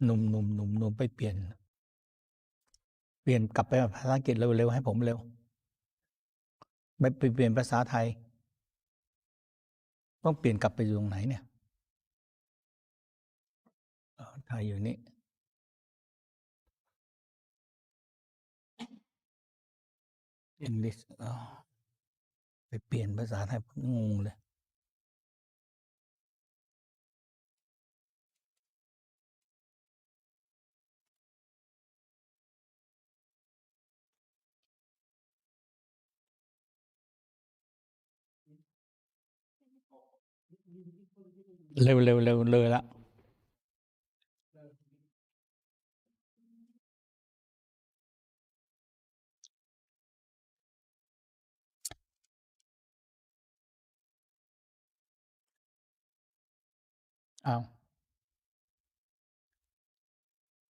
หนุ่มไปเปลี่ยนกลับไปภาษาอังกฤษเร็วๆให้ผมเร็วไปเปลี่ยนภาษาไทยต้องเปลี่ยนกลับไปอยู่ตรงไหนเนี่ยไทยอยู่นี่English ไปเปลี่ยนภาษาไทยงงเลยเร็วเลยละเอา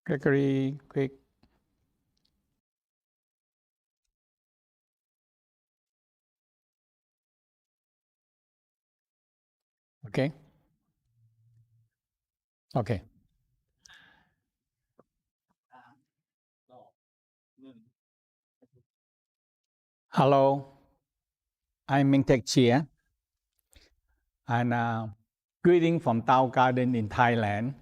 Gregory quick okay Hello I'm Mantak Chia and greeting from Tao Garden in Thailand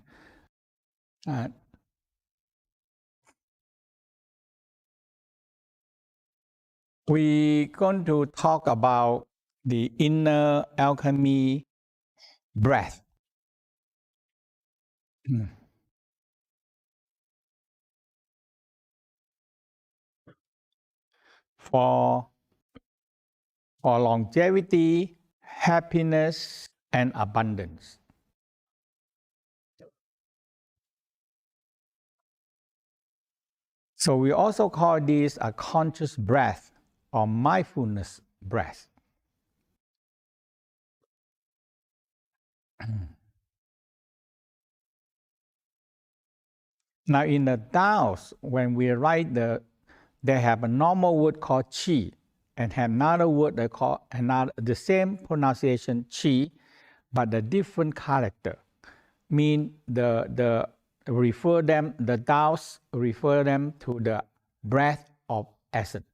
we're going to talk about the inner alchemy breath. For longevity, happiness, and abundance. So we also call this a conscious breath or mindfulness breath. Now in the Taos, when we write they have a normal word called Qi and have another word they call the same pronunciation Qi, but the different character. Mean the Taos refer them to the breath of essence.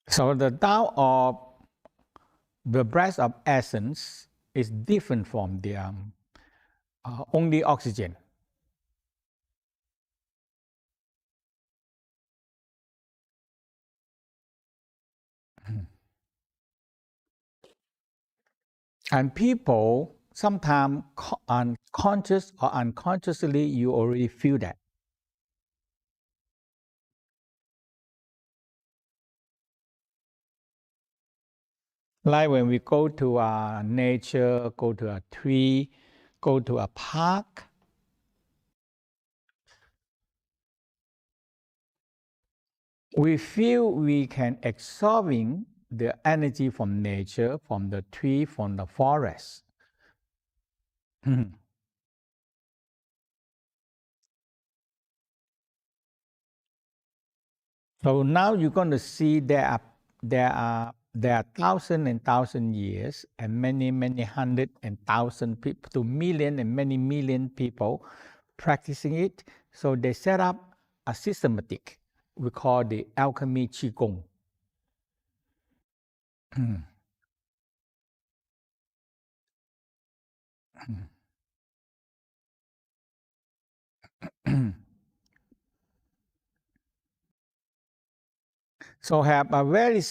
So the Tao of the breath of essence is different from the only oxygen. And people sometimes unconscious or unconsciously you already feel that. Like when we go to nature, go to a tree, go to a park, we feel we can absorbing the energy from nature, from the tree, from the forest. So now you're going to see there are thousands and thousands years and many hundred and thousand people to million and many million people practicing it. So they set up a systematic we call the alchemy Qigong. So have a very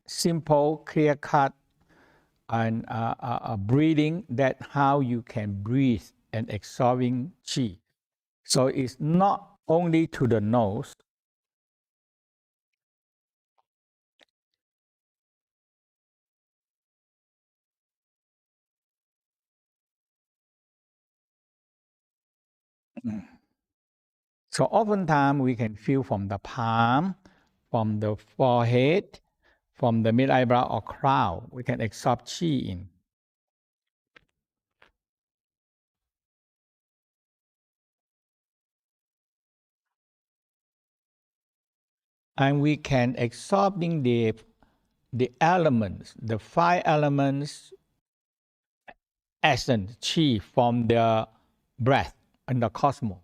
simple, clear-cut and a breathing that how you can breathe and absorbing qi. So it's not only to the nose. So oftentimes we can feel from the palm, from the forehead, from the mid eyebrow or crown, we can absorb qi in. And we can absorbing the elements, the 5 elements essence, chi from the breath and the cosmos.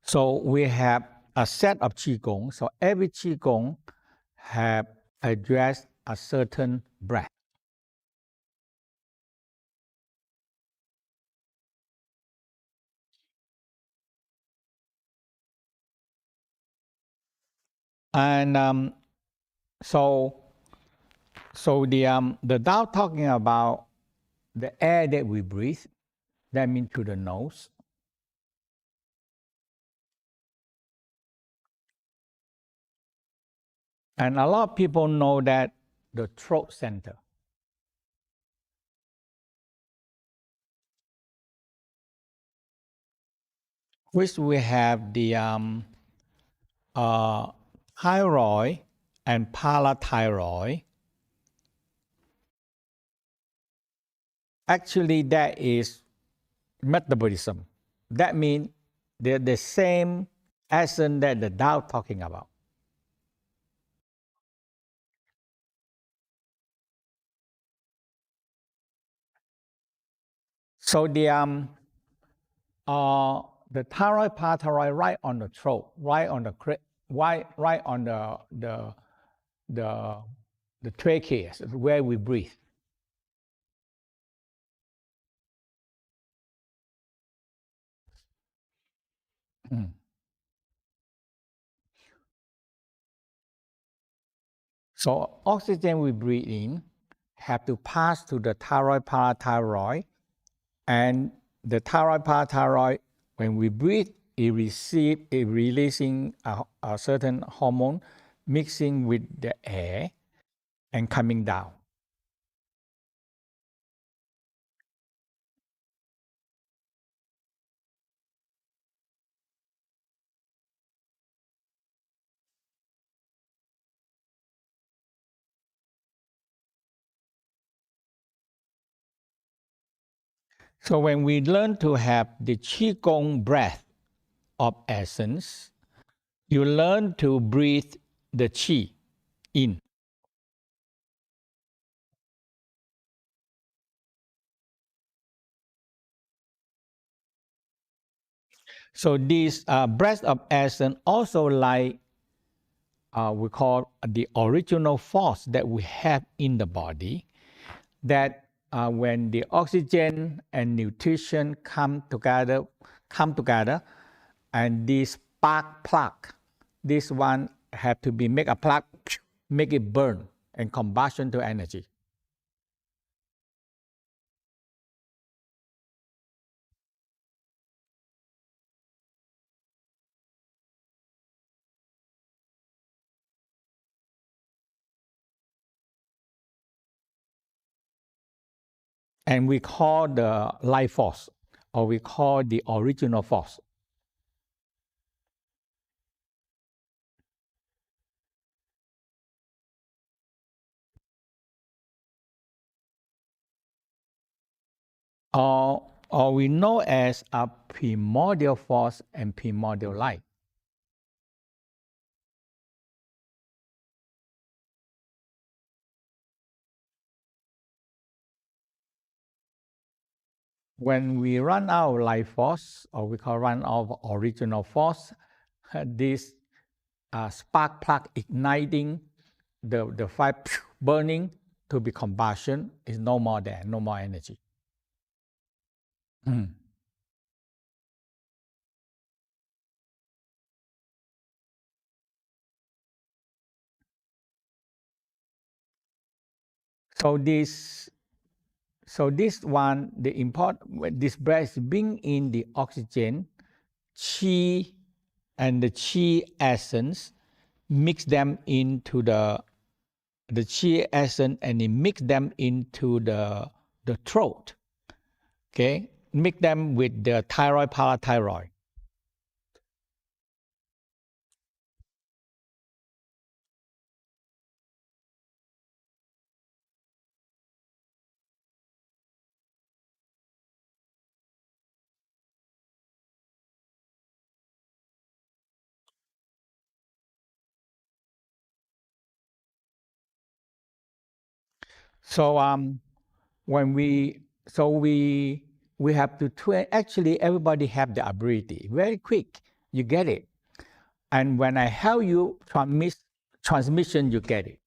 So we have a set of Qigong. So every Qigong have addressed a certain breath. And so the Tao talking about the air that we breathe, that means to the nose. And a lot of people know that the throat center. Which we have the thyroid and parathyroid. Actually, that is metabolism. That means they're the same essence that the Tao talking about. So the thyroid parathyroid right on the throat, right on the right on the the trachea, where we breathe. Mm. So oxygen we breathe in have to pass to the thyroid parathyroid, and the thyroid parathyroid, when we breathe, it releasing a certain hormone mixing with the air and coming down. So when we learn to have the Qigong breath of essence, you learn to breathe the Qi in. So this breath of essence also like we call the original force that we have in the body, that when the oxygen and nutrition come together, and this spark plug, this one have to be make a plug, make it burn and combustion to energy. And we call the life force, or we call the original force. Or we know as a primordial force and primordial light. When we run out of life force, or we call run out of original force, this spark plug igniting the fire burning to be combustion is no more there, no more energy. Mm. So this one, this breath bring in the oxygen, chi, and the chi essence, mix them into the chi essence, and it mix them into the throat. Okay, mix them with the thyroid parathyroid. So when we have to train. Actually, everybody have the ability. Very quick, you get it. And when I help you transmission, you get it.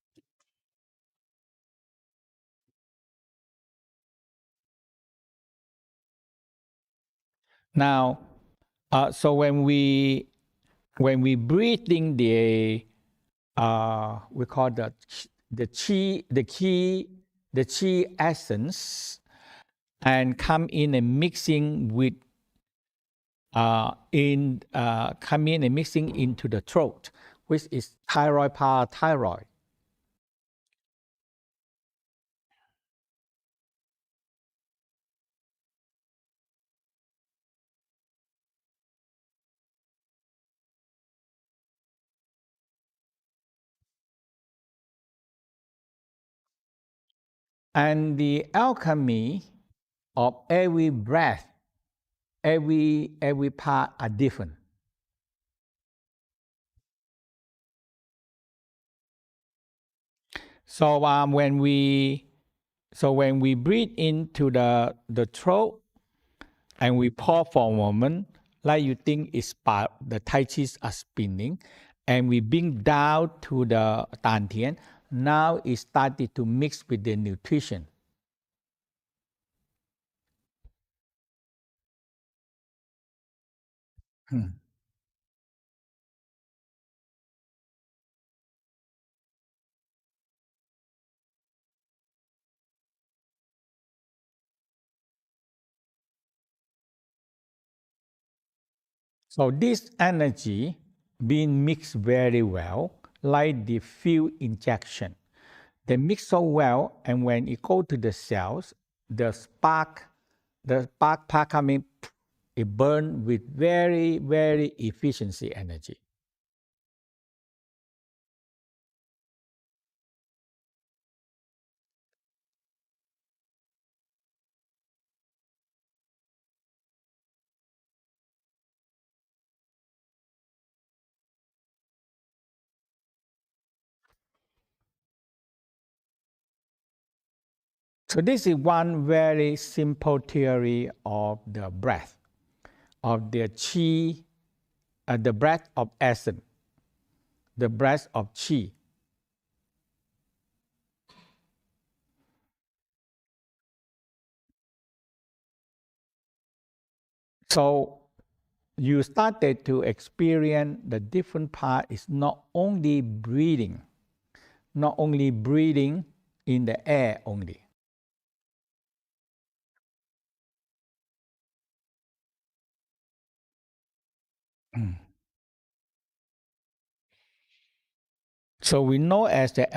Now, so when we breathing we call the chi essence, and come in and mixing with come in and mixing into the throat, which is thyroid parathyroid. And the alchemy of every breath, every part are different. So when we breathe into the throat and we pause for a moment, like you think it's the Tai Chis are spinning, and we bring down to the Dantian. Now it started to mix with the nutrition. So this energy being mixed very well, like the fuel injection. They mix so well, and when it go to the cells, the spark part coming, it burn with very, very efficiency energy. So this is one very simple theory of the breath, of the chi, the breath of essence, the breath of chi. So you started to experience the different part is not only breathing, in the air only. So we know as the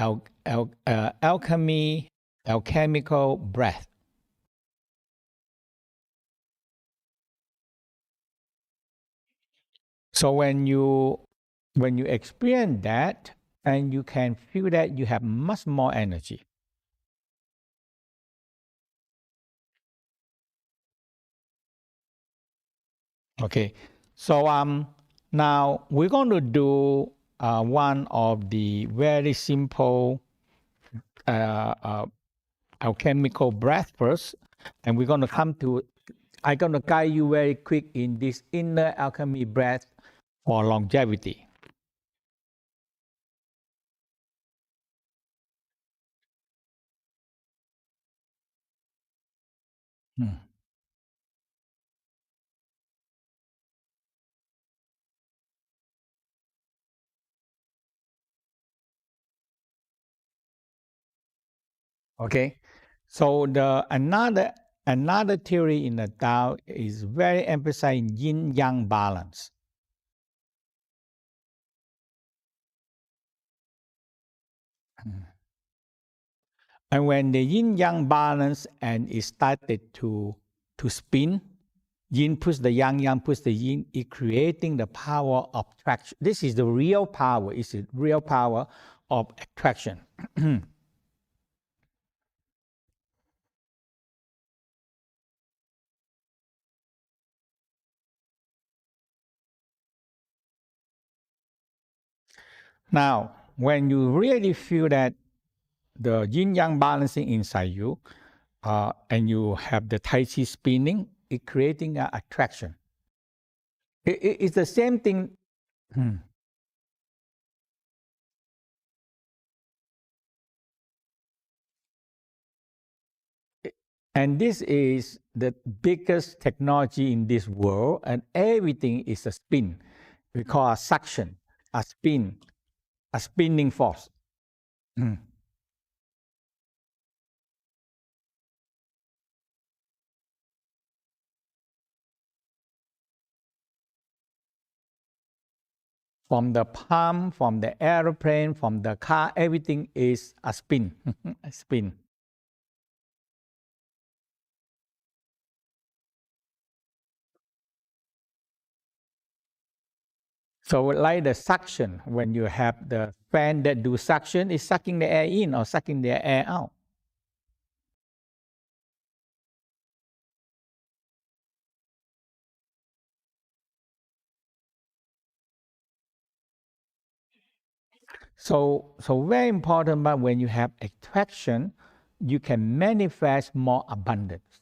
alchemical breath. So when you experience that, and you can feel that you have much more energy. Okay, so now we're going to do one of the very simple alchemical breath first, and we're going to come to. I'm going to guide you very quick in this inner alchemy breath for longevity. Hmm. Okay, so the another theory in the Tao is very emphasizing yin yang balance. And when the yin yang balance and it started to spin, yin push the yang push the yin, it creating the power of attraction. This is the real power. It's the real power of attraction. Now, when you really feel that the yin-yang balancing inside you, and you have the Tai Chi spinning, it creating an attraction. It's the same thing. And this is the biggest technology in this world, and everything is a spin. We call a suction, a spin, a spinning force. From the palm, from the airplane, from the car, everything is a spin. A spin. So like the suction, when you have the fan that do suction, it's sucking the air in or sucking the air out. So very important, but when you have attraction, you can manifest more abundance.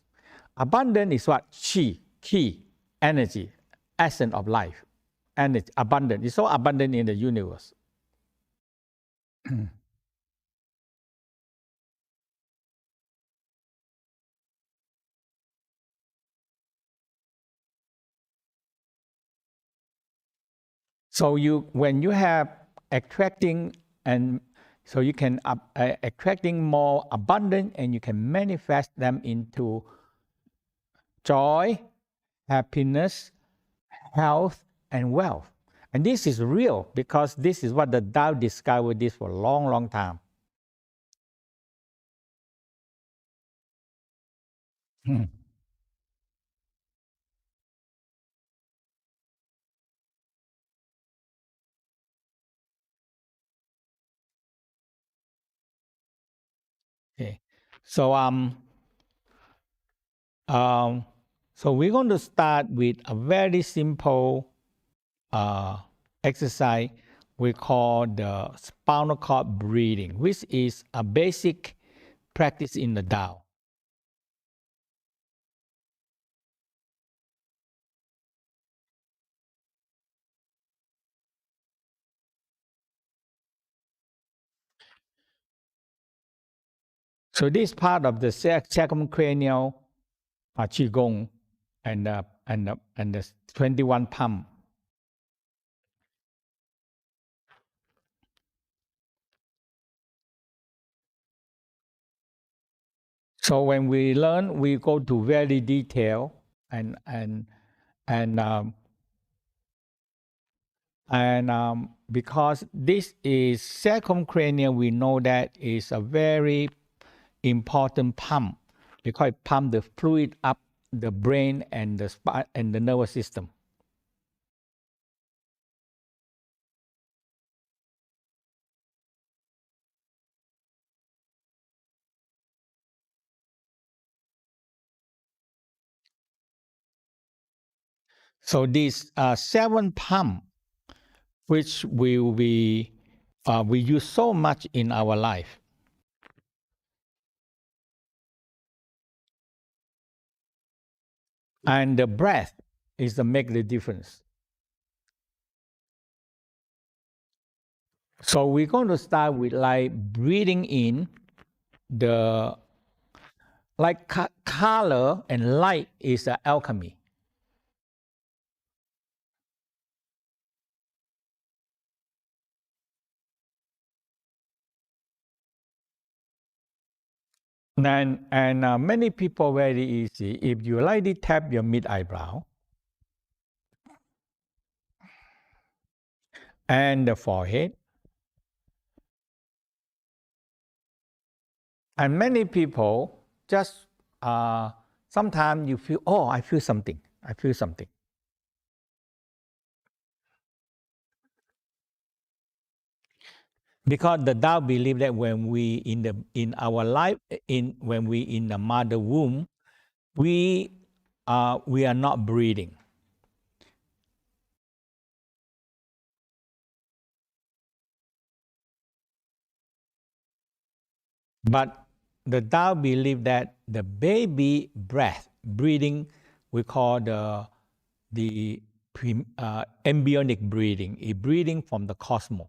Abundance is what? Qi, key, energy, essence of life. Energy, abundant. It's so abundant in the universe. So when you have attracting, and so you can attracting more abundant, and you can manifest them into joy, happiness, health, and wealth. And this is real because this is what the Tao discovered this for a long, long time. Okay. So um, so we're going to start with a very simple exercise we call the spinal cord breathing, which is a basic practice in the Tao. So this part of the circumcranial Qigong and the 21 pump. So when we learn, we go to very detail and because this is circumcranial, we know that is a very important pump because it pump the fluid up the brain and the spine and the nervous system. So these 7 pump, which we use so much in our life, and the breath is the make the difference. So we're going to start with like breathing in the like color and light is the alchemy. And many people very easy. If you lightly tap your mid eyebrow and the forehead, and many people just sometimes you feel, oh, I feel something. I feel something. Because the Tao believe that when we in our life when we in the mother womb, we are not breathing. But the Tao believe that the baby breath, breathing, we call the embryonic breathing, is breathing from the cosmos.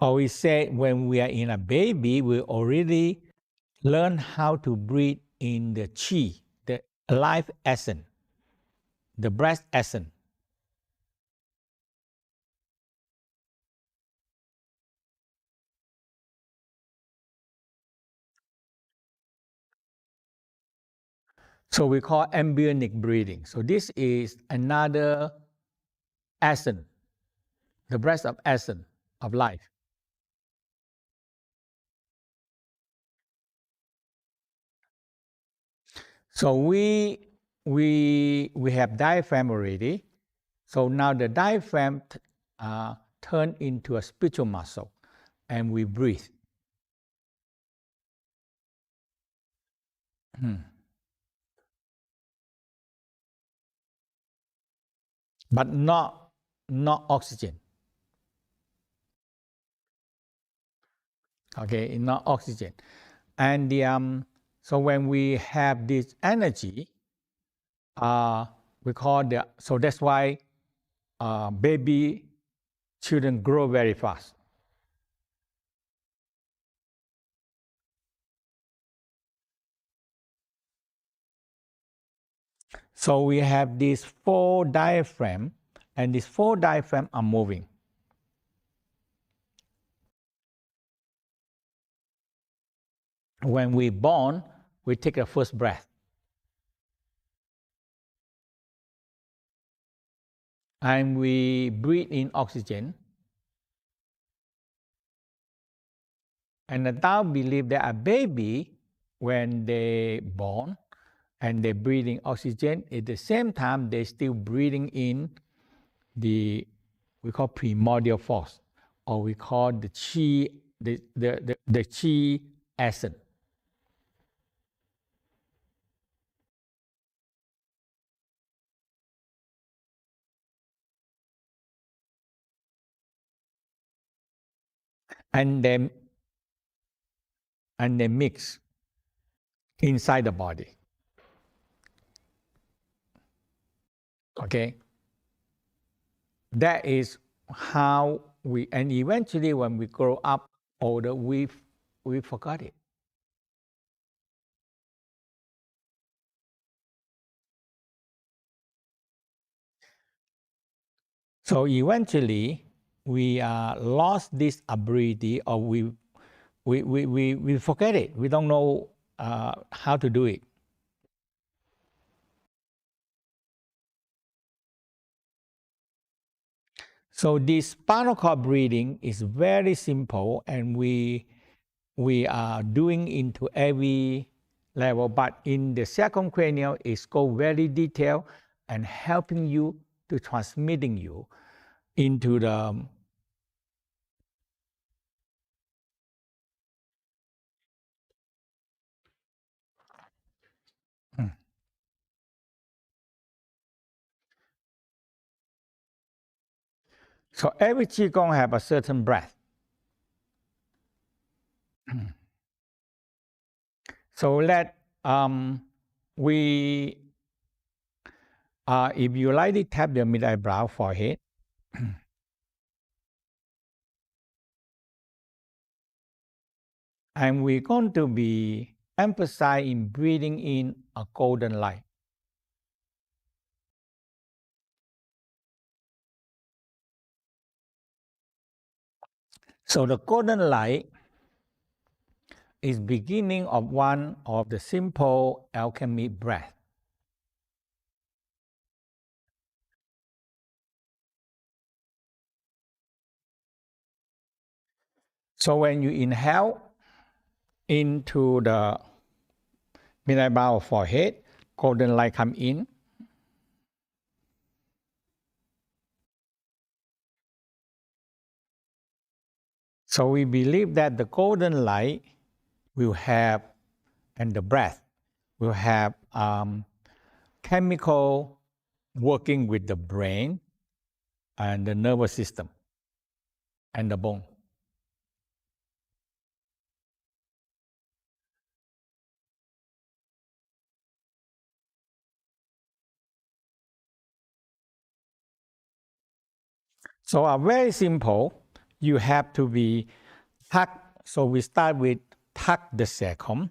Or we say when we are in a baby, we already learn how to breathe in the chi, the life essence, the breath essence. So we call embryonic breathing. So this is another essence, the breath of essence of life. So we have diaphragm already. So now the diaphragm turn into a spiritual muscle, and we breathe. But not oxygen. Okay, not oxygen. And so when we have this energy, we call so that's why baby children grow very fast. So we have these 4 diaphragm, and these 4 diaphragm are moving. When we born, we take the first breath. And we breathe in oxygen. And the Tao believe that a baby, when they born and they breathing oxygen, at the same time they still breathing in we call primordial force, or we call the chi, the chi essence. And they mix inside the body. Okay? That is how and eventually when we grow up older, we forgot it. So eventually we lost this ability, or we forget it. We don't know how to do it. So this spinal cord breathing is very simple, and we are doing into every level, but in the second cranial, it's go very detailed and helping you to transmitting you into the So every Qigong have a certain breath. So let we if you lightly tap your mid eyebrow forehead, and we're going to be emphasizing breathing in a golden light. So the golden light is beginning of one of the simple alchemy breath. So when you inhale into the mid eyebrow forehead, golden light come in. So we believe that the golden light will have, and the breath will have chemical working with the brain and the nervous system and the bone. So very simple, you have to be tuck. So we start with tuck the sacrum,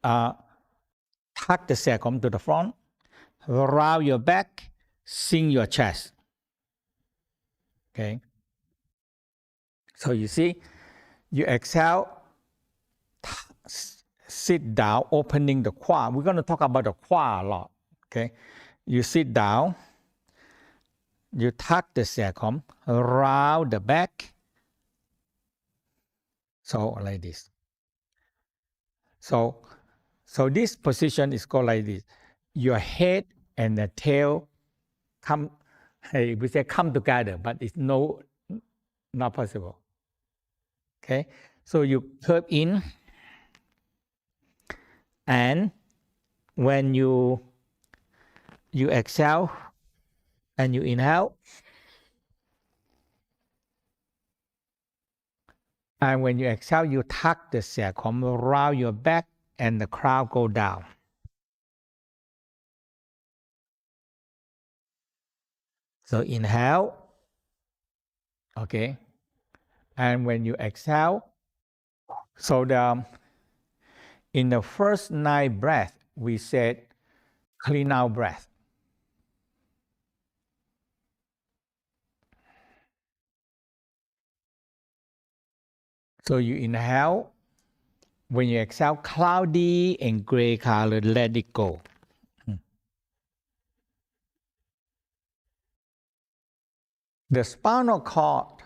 tuck the sacrum to the front, round your back, sink your chest. Okay. So you see, you exhale, sit down, opening the quad. We're going to talk about the quad a lot. Okay. You sit down, you tuck the sacrum, round the back. So like this. So this position is called like this. Your head and the tail come, hey, we say come together, but it's not possible. Okay, so you curve in, and when you exhale and you inhale, and when you exhale, you tuck the sacrum around your back, and the crown go down. So inhale, okay, and when you exhale, so in the first 9 breaths, we said clean out breath. So you inhale, when you exhale, cloudy and gray color, let it go. The spinal cord,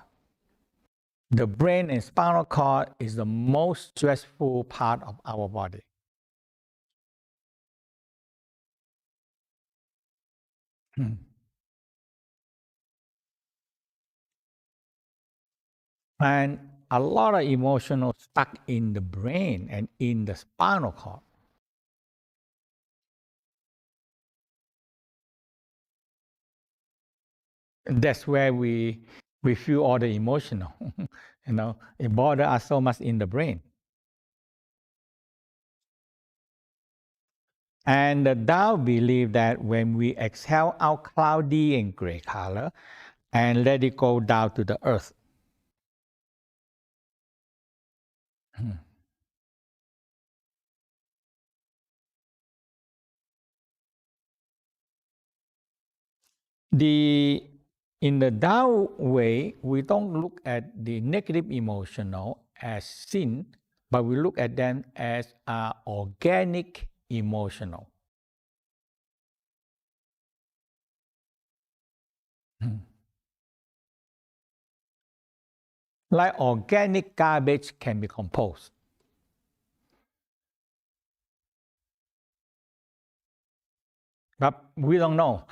the brain and spinal cord is the most stressful part of our body. And a lot of emotional stuck in the brain and in the spinal cord. And that's where we feel all the emotional. It bothers us so much in the brain. And the Tao believe that when we exhale out cloudy and gray color and let it go down to the earth. In the Tao way, we don't look at the negative emotional as sin, but we look at them as organic emotional. Like organic garbage can be composed. But we don't know.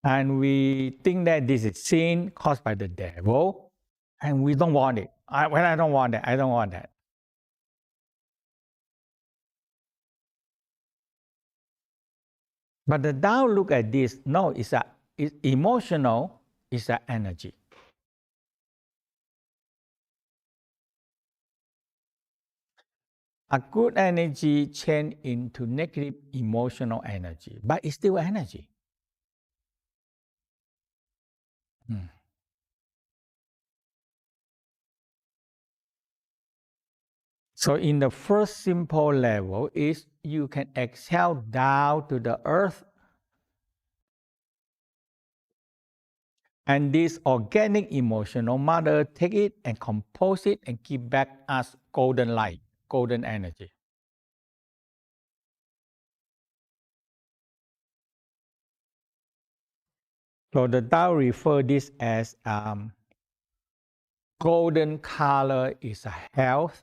and we think that this is sin caused by the devil, and we don't want it. I don't want that. I don't want that. But the Tao look at this. No, it's emotional. It's an energy. A good energy change into negative emotional energy, but it's still energy. So in the first simple level is you can exhale down to the earth, and this organic emotional mother take it and compose it and give back us golden light, golden energy. So the Tao refer this as golden color is health,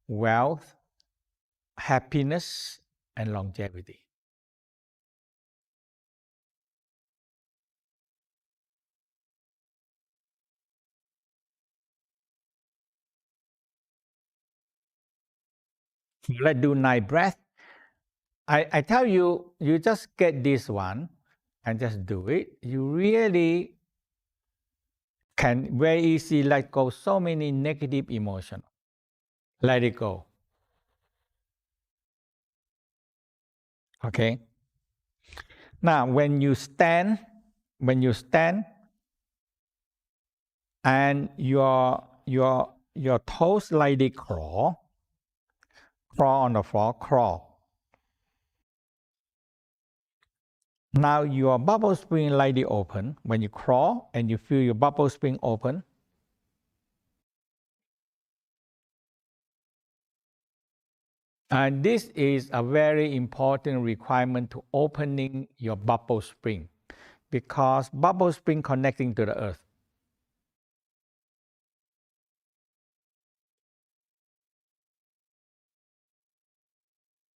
wealth, happiness, and longevity. Let's do 9 breaths. I tell you, you just get this one and just do it. You really can very easily let go so many negative emotions. Let it go. Okay. Now, when you stand, and your toes lightly crawl on the floor, crawl. Now your bubble spring lightly open. When you crawl and you feel your bubble spring open, and this is a very important requirement to opening your bubble spring, because bubble spring connecting to the earth.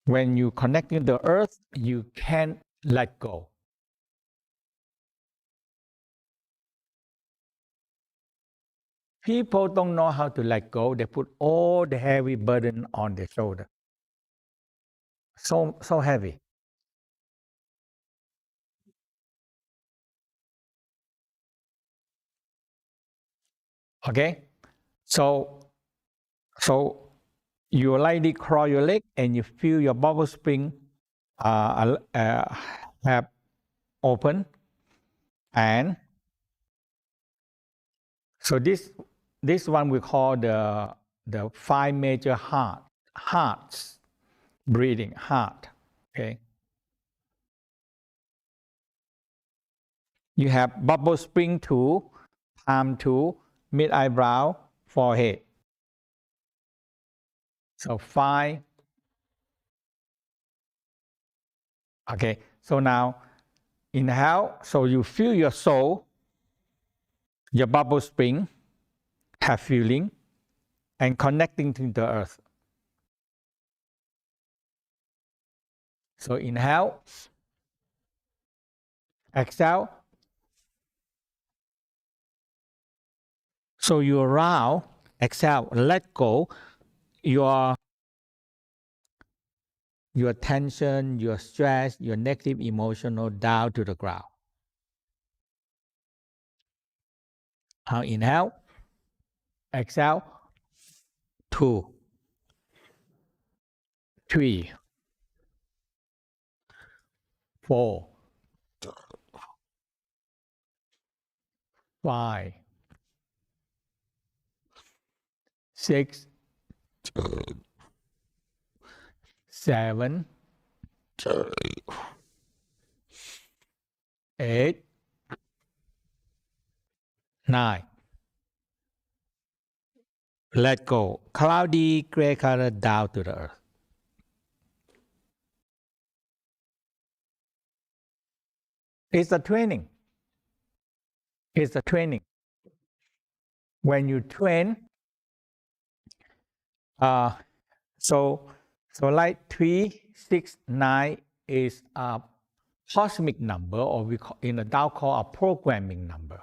When you connecting to the earth, you can't let go. People don't know how to let go. They put all the heavy burden on their shoulder. So heavy. Okay? So you lightly cross your leg and you feel your bubble spring have open, and so this one we call the 5 major hearts breathing heart. Okay, you have bubble spring 2, palm 2, mid eyebrow, forehead. So 5. Okay, so now inhale, so you feel your soul, your bubble spring have feeling and connecting to the earth. So inhale, exhale. So you allow, exhale, let go your tension, your stress, your negative emotional down to the ground. Now inhale, exhale, 2, 3, 4, 5, 6, 7, 8, 9. Let go. Cloudy gray color down to the earth. It's a training. It's a training. When you train, so like 3, 6, 9 is a cosmic number, or we call, in the Tao call a programming number.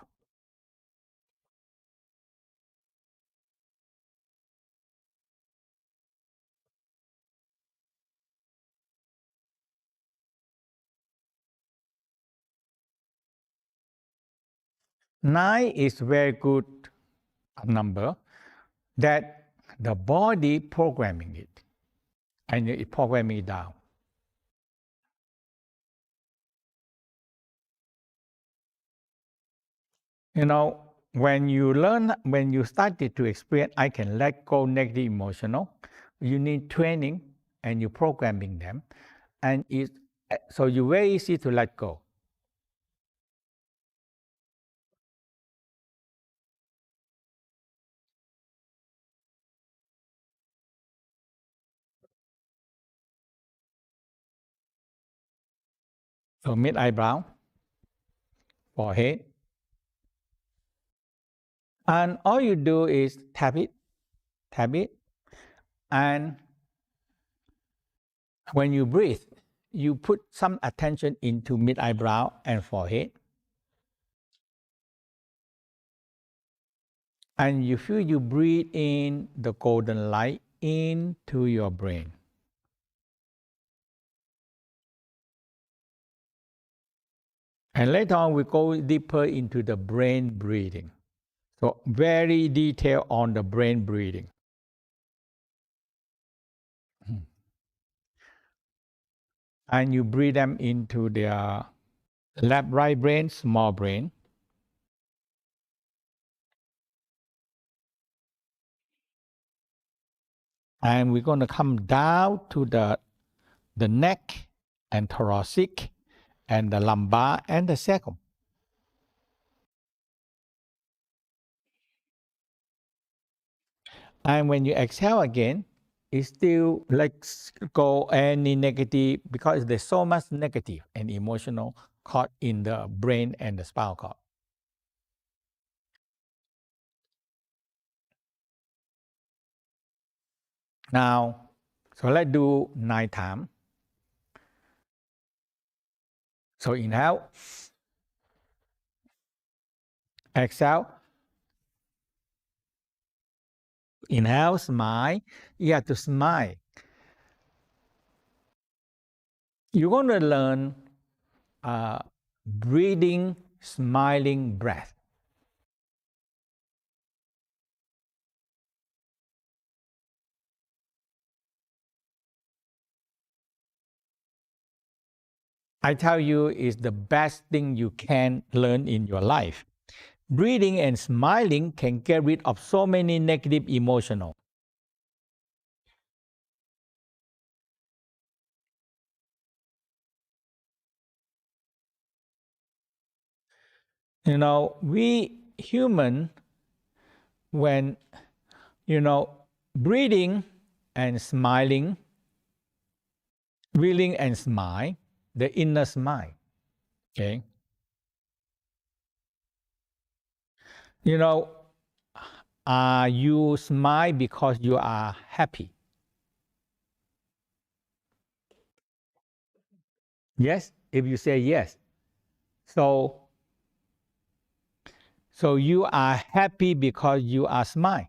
Nine is very good number that the body programming it, and it programming it down. You know, when you started to experience, I can let go negative emotional, you need training and you programming them, and so you very easy to let go. So mid eyebrow, forehead, and all you do is tap it, and when you breathe, you put some attention into mid eyebrow and forehead, and you feel you breathe in the golden light into your brain. And later on, we go deeper into the brain breathing. So very detailed on the brain breathing. And you breathe them into their left, right brain, small brain. And we're going to come down to the neck and thoracic and the lumbar and the sacrum. And when you exhale again, it's still let's go any negative because there's so much negative and emotional caught in the brain and the spinal cord. Now, so let's do 9 times. So inhale, exhale, inhale, smile. You have to smile. You're going to learn breathing, smiling breath. I tell you, it's the best thing you can learn in your life. Breathing and smiling can get rid of so many negative emotions. You know, we human, when, breathing and smiling, breathing and smile, the inner smile, okay? You know, you smile because you are happy. Yes, if you say yes. So you are happy because you are smile.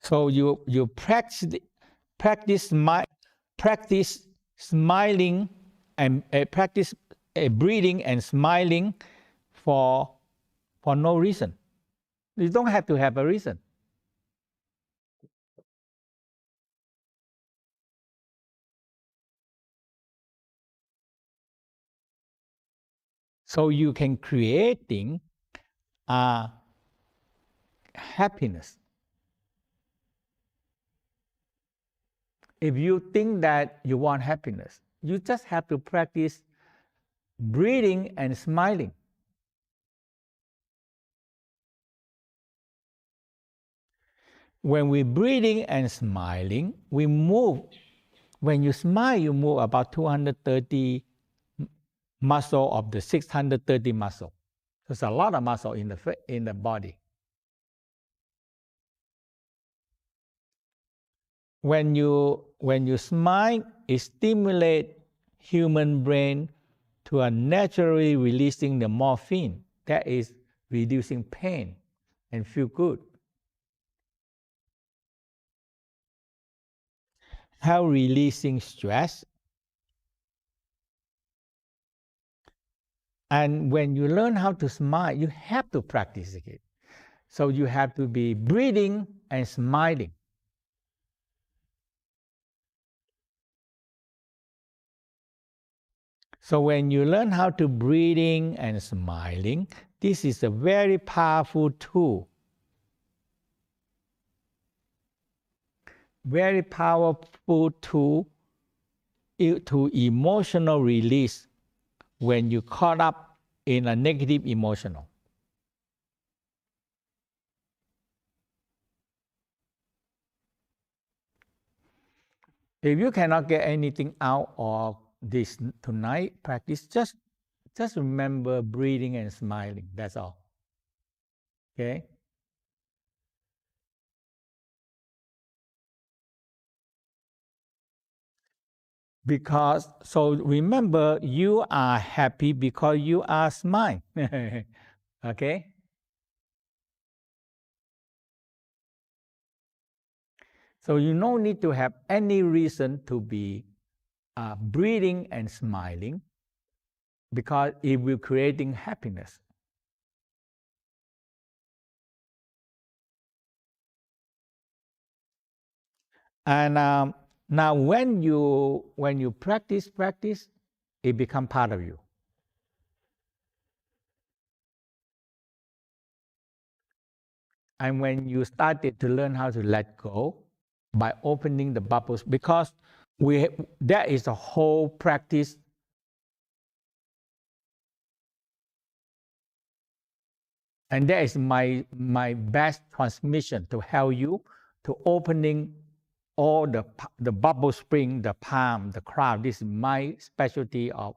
So you practice smiling and practice breathing and smiling for no reason. You don't have to have a reason. So you can creating happiness. If you think that you want happiness, you just have to practice breathing and smiling. When we're breathing and smiling, we move. When you smile, you move about 230 muscle of the 630 muscle. There's a lot of muscle in the body. When you smile, it stimulates human brain to a naturally releasing the morphine that is reducing pain and feel good. How releasing stress. And when you learn how to smile, you have to practice it. So you have to be breathing and smiling. So when you learn how to breathing and smiling, this is a very powerful tool. Very powerful tool to emotional release when you caught up in a negative emotional. If you cannot get anything out of this tonight practice, just remember breathing and smiling. That's all. Okay? Because, so remember, you are happy because you are smiling. Okay? So you don't need to have any reason to be breathing and smiling, because it will creating happiness. And now when you practice, it become part of you. And when you started to learn how to let go by opening the bubbles, because there is a whole practice. And that is my best transmission to help you to opening all the bubble spring, the palm, the crown. This is my specialty of,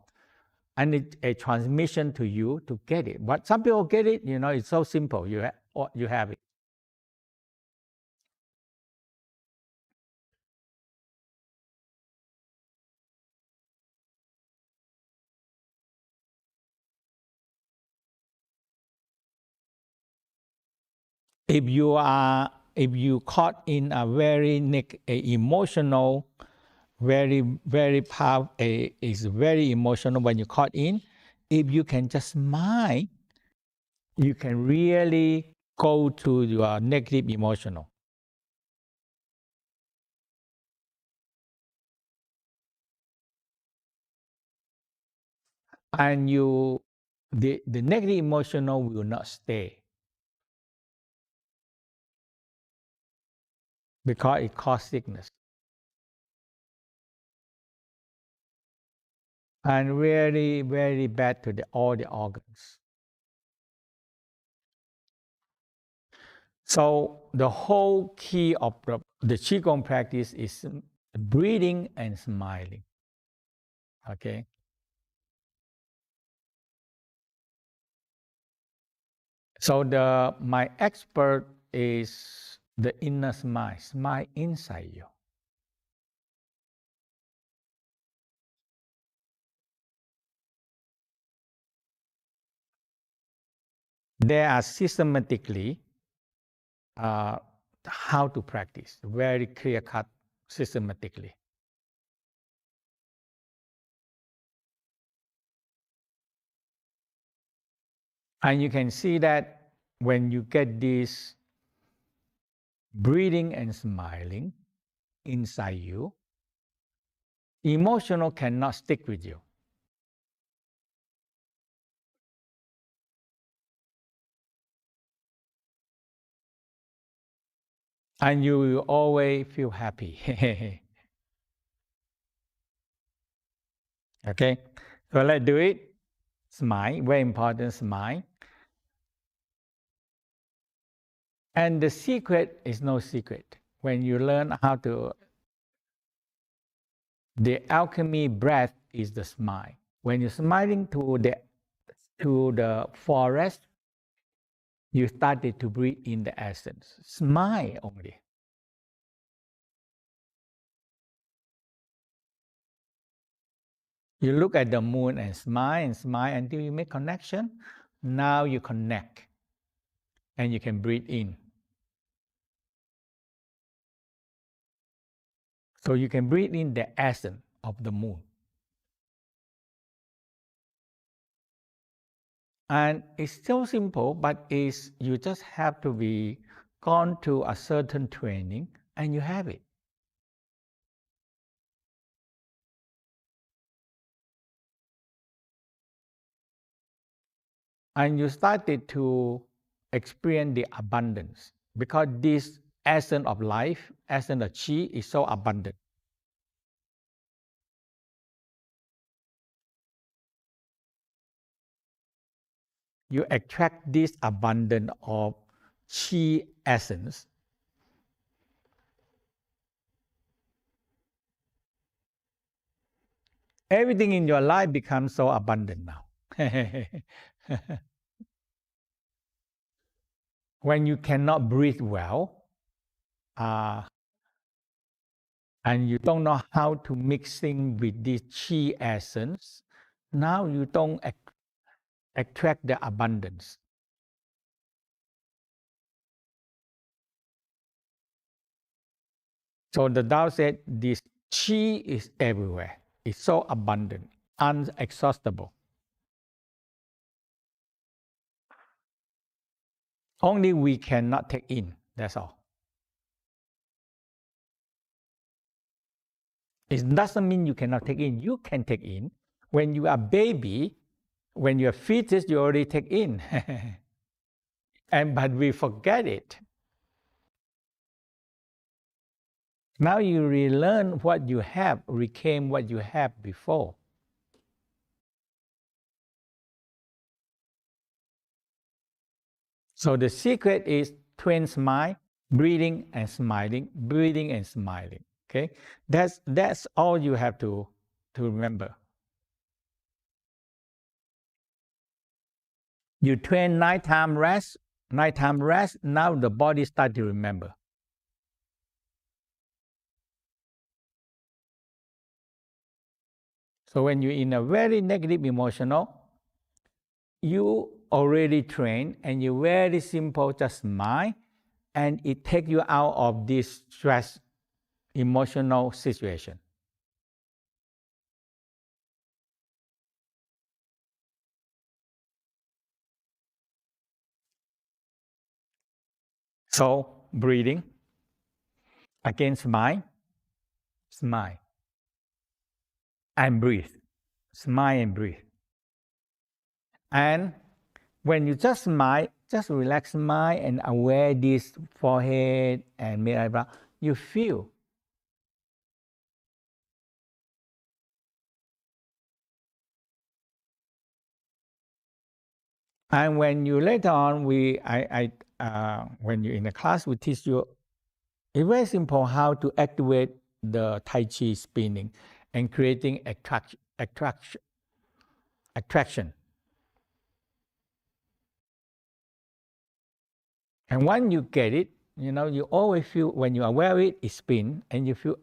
and it's a transmission to you to get it. But some people get it, it's so simple. You have it. If you caught in a very emotional, very powerful, is very emotional when you caught in. If you can just smile, you can really go to your negative emotional. And the negative emotional will not stay, because it causes sickness. And very, very bad to all the organs. So the whole key of the Qigong practice is breathing and smiling. Okay. So my expert is the inner smile inside you. They are systematically how to practice, very clear cut, systematically. And you can see that when you get this breathing and smiling inside you, emotional cannot stick with you. And you will always feel happy. Okay, so let's do it. Smile, very important, smile. And the secret is no secret. When you learn how to, the alchemy breath is the smile. When you're smiling to the forest, you started to breathe in the essence. Smile only. You look at the moon and smile until you make connection. Now you connect and you can breathe in. So you can breathe in the essence of the moon. And it's so simple, but you just have to be gone to a certain training and you have it. And you started to experience the abundance, because this essence of life, essence of Qi, is so abundant. You attract this abundance of Qi essence. Everything in your life becomes so abundant now. When you cannot breathe well, and you don't know how to mixing with this Qi essence, now you don't attract the abundance. So the Tao said this Qi is everywhere. is so abundant, unexhaustible. Only we cannot take in, that's all. It doesn't mean you cannot take in. You can take in. When you are a baby, when you're a fetus, you already take in. But we forget it. Now you relearn what you have, reclaim what you have before. So the secret is twin smile, breathing and smiling, breathing and smiling. Okay, that's all you have to remember. You train nighttime rest, now the body starts to remember. So when you're in a very negative emotional, you already trained and you very simple, just smile, and it takes you out of this stress emotional situation. So breathing, again smile, and breathe. Smile and breathe. And when you just smile, just relax smile and aware this forehead and mid eyebrow, you feel. And when you later on, when you're in the class, we teach you, it's very simple how to activate the Tai Chi spinning and creating attraction. And when you get it, you always feel, when you are aware of it, it spin, and you feel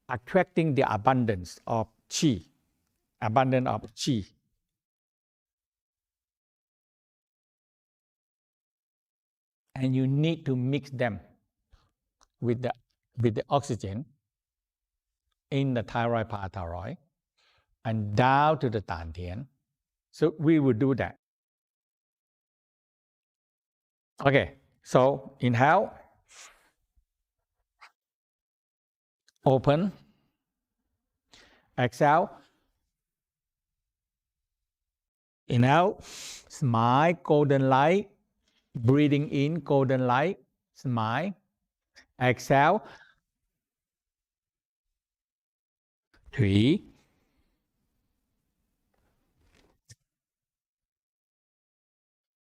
attracting the abundance of Qi. Abundance of Qi. And you need to mix them with the oxygen in the thyroid parathyroid and down to the dantian. So we will do that. Okay, so inhale, open, exhale, inhale, smile, golden light, breathing in, golden light, smile, exhale, 3,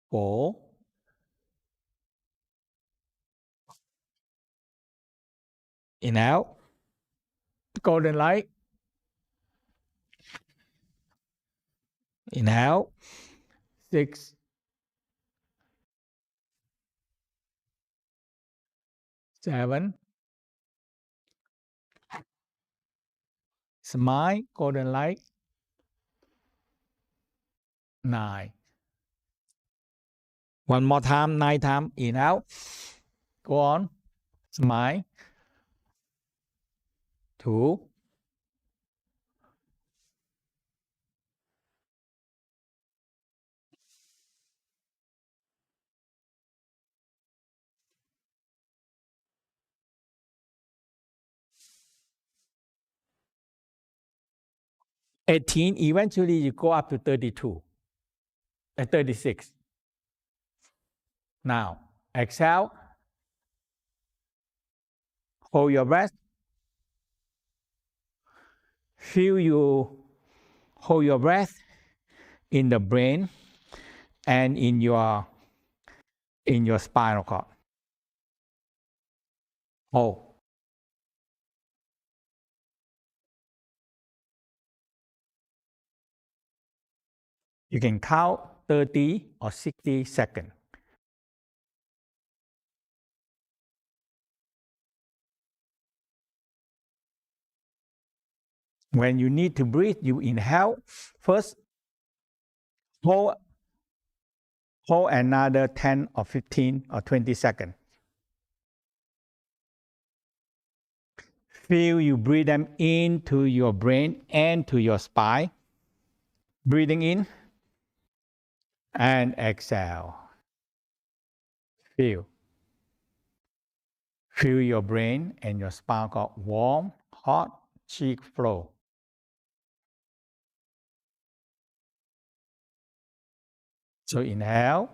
4, inhale, golden light, inhale, 6, 7, smile, golden light, 9. One more time, 9 times, inhale, go on, smile, 2, 18, eventually you go up to 32, 36. Now, exhale, hold your breath, feel you hold your breath in the brain and in your spinal cord. Hold. You can count 30 or 60 seconds. When you need to breathe, you inhale first, hold another 10 or 15 or 20 seconds. Feel you breathe them into your brain and to your spine. Breathing in and exhale. Feel. Feel your brain and your spine got warm, hot, cheek flow. So inhale,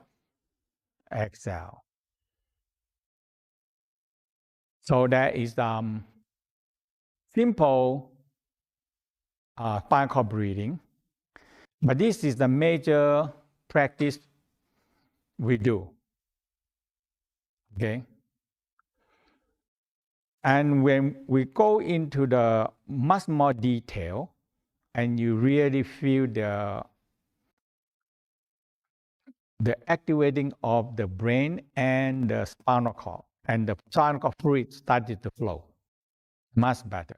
exhale. So that is simple spinal breathing. But this is the major practice we do. Okay? And when we go into the much more detail, and you really feel the activating of the brain and the spinal cord, and the spinal cord fluid started to flow much better.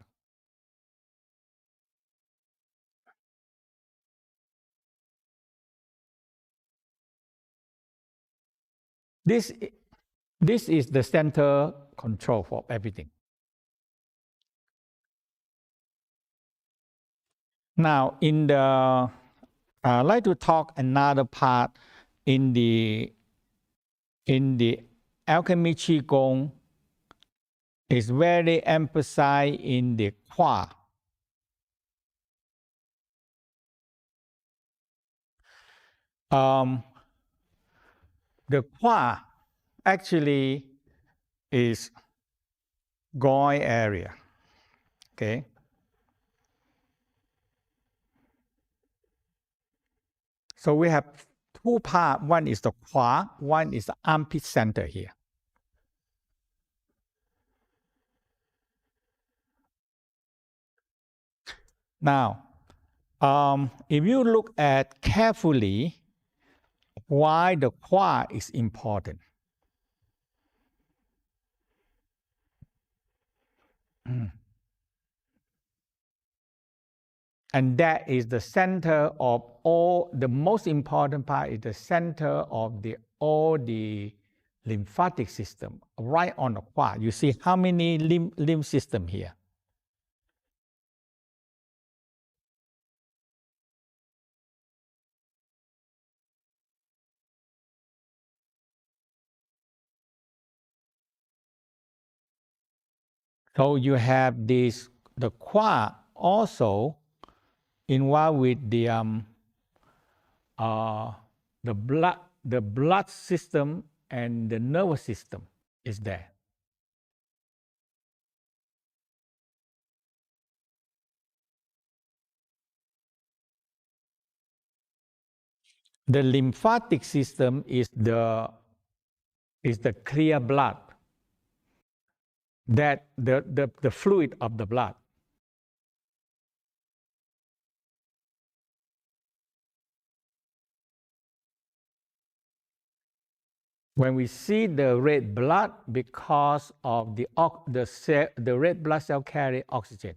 This is the center control for everything. Now, I'd like to talk another part in the Alchemy Qigong. Is very emphasized in the Qua. The Qua actually is GONG area. Okay. So we have two parts. One is the Qua, one is the armpit center here. Now, if you look at carefully why the Qua is important. And that is the center of all, the most important part is the center of all the lymphatic system, right on the Qua. You see how many lymph system here? So you have this, the Qua also involved with the blood system and the nervous system is there. The lymphatic system is the clear blood, that the fluid of the blood. When we see the red blood, because of the red blood cell carry oxygen.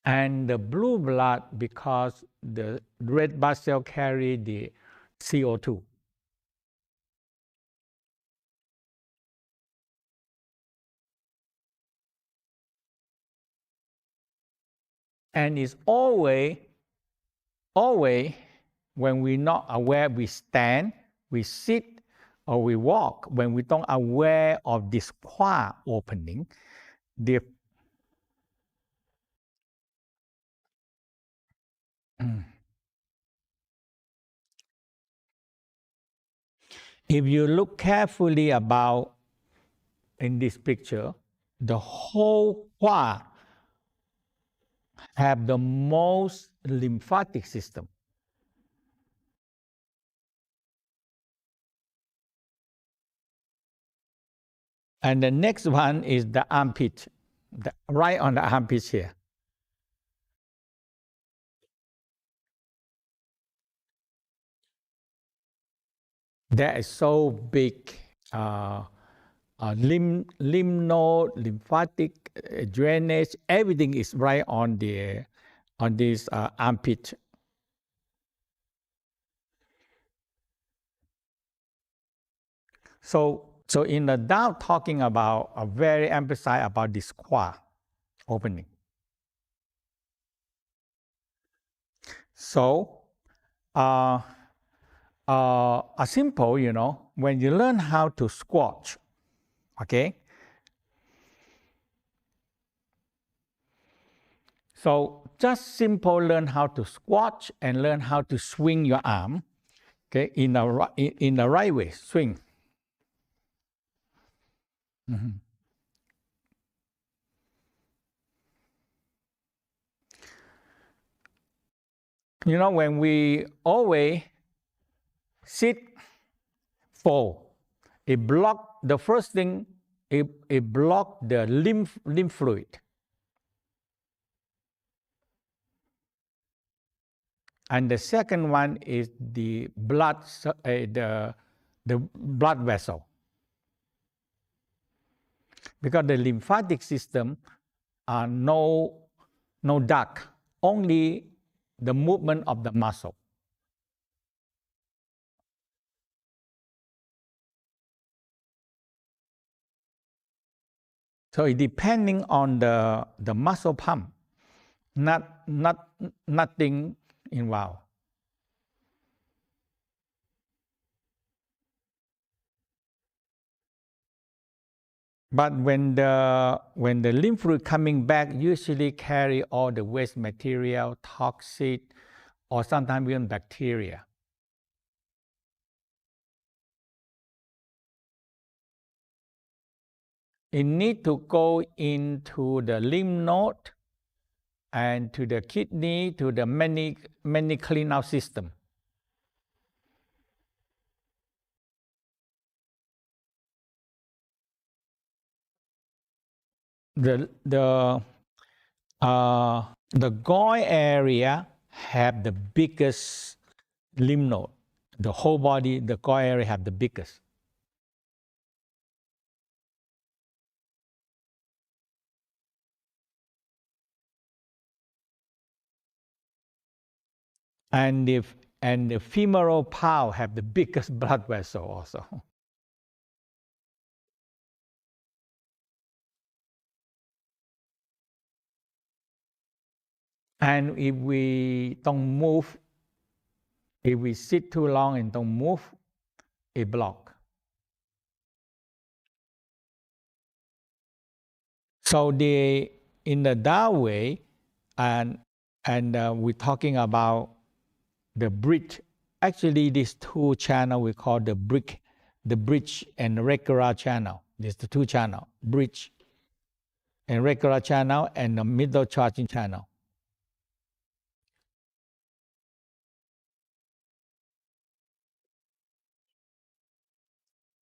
And the blue blood, because the red blood cell carry the CO2. And it's always when we're not aware, we stand, we sit, or we walk, when we don't aware of this Qua opening, if you look carefully about in this picture, the whole Qua have the most lymphatic system. And the next one is the armpit, right on the armpit here. That is so big. Lymph node, lymphatic drainage, everything is right on this armpit. So in the Tao talking about a very emphasize about this qua opening. So a simple, when you learn how to squat, okay. So just simple learn how to squat and learn how to swing your arm, okay, in the right way, swing. Mm-hmm. When we always sit, fold, it block the first thing. It block the lymph fluid, and the second one is the blood, the blood vessel, because the lymphatic system are no duct, only the movement of the muscle. So it depending on the muscle pump, nothing involved. But when the lymph fluid coming back, usually carry all the waste material, toxic, or sometimes even bacteria. It need to go into the lymph node and to the kidney, to the many clean out system. The GONG area have the biggest lymph node. The whole body, the GONG area have the biggest. And the femoral pole have the biggest blood vessel also. And if we don't move, if we sit too long and don't move, it block. So in the Tao way, and we're talking about the bridge. Actually, these two channel we call the bridge and regular channel. These the two channel, bridge and regular channel, and the middle charging channel.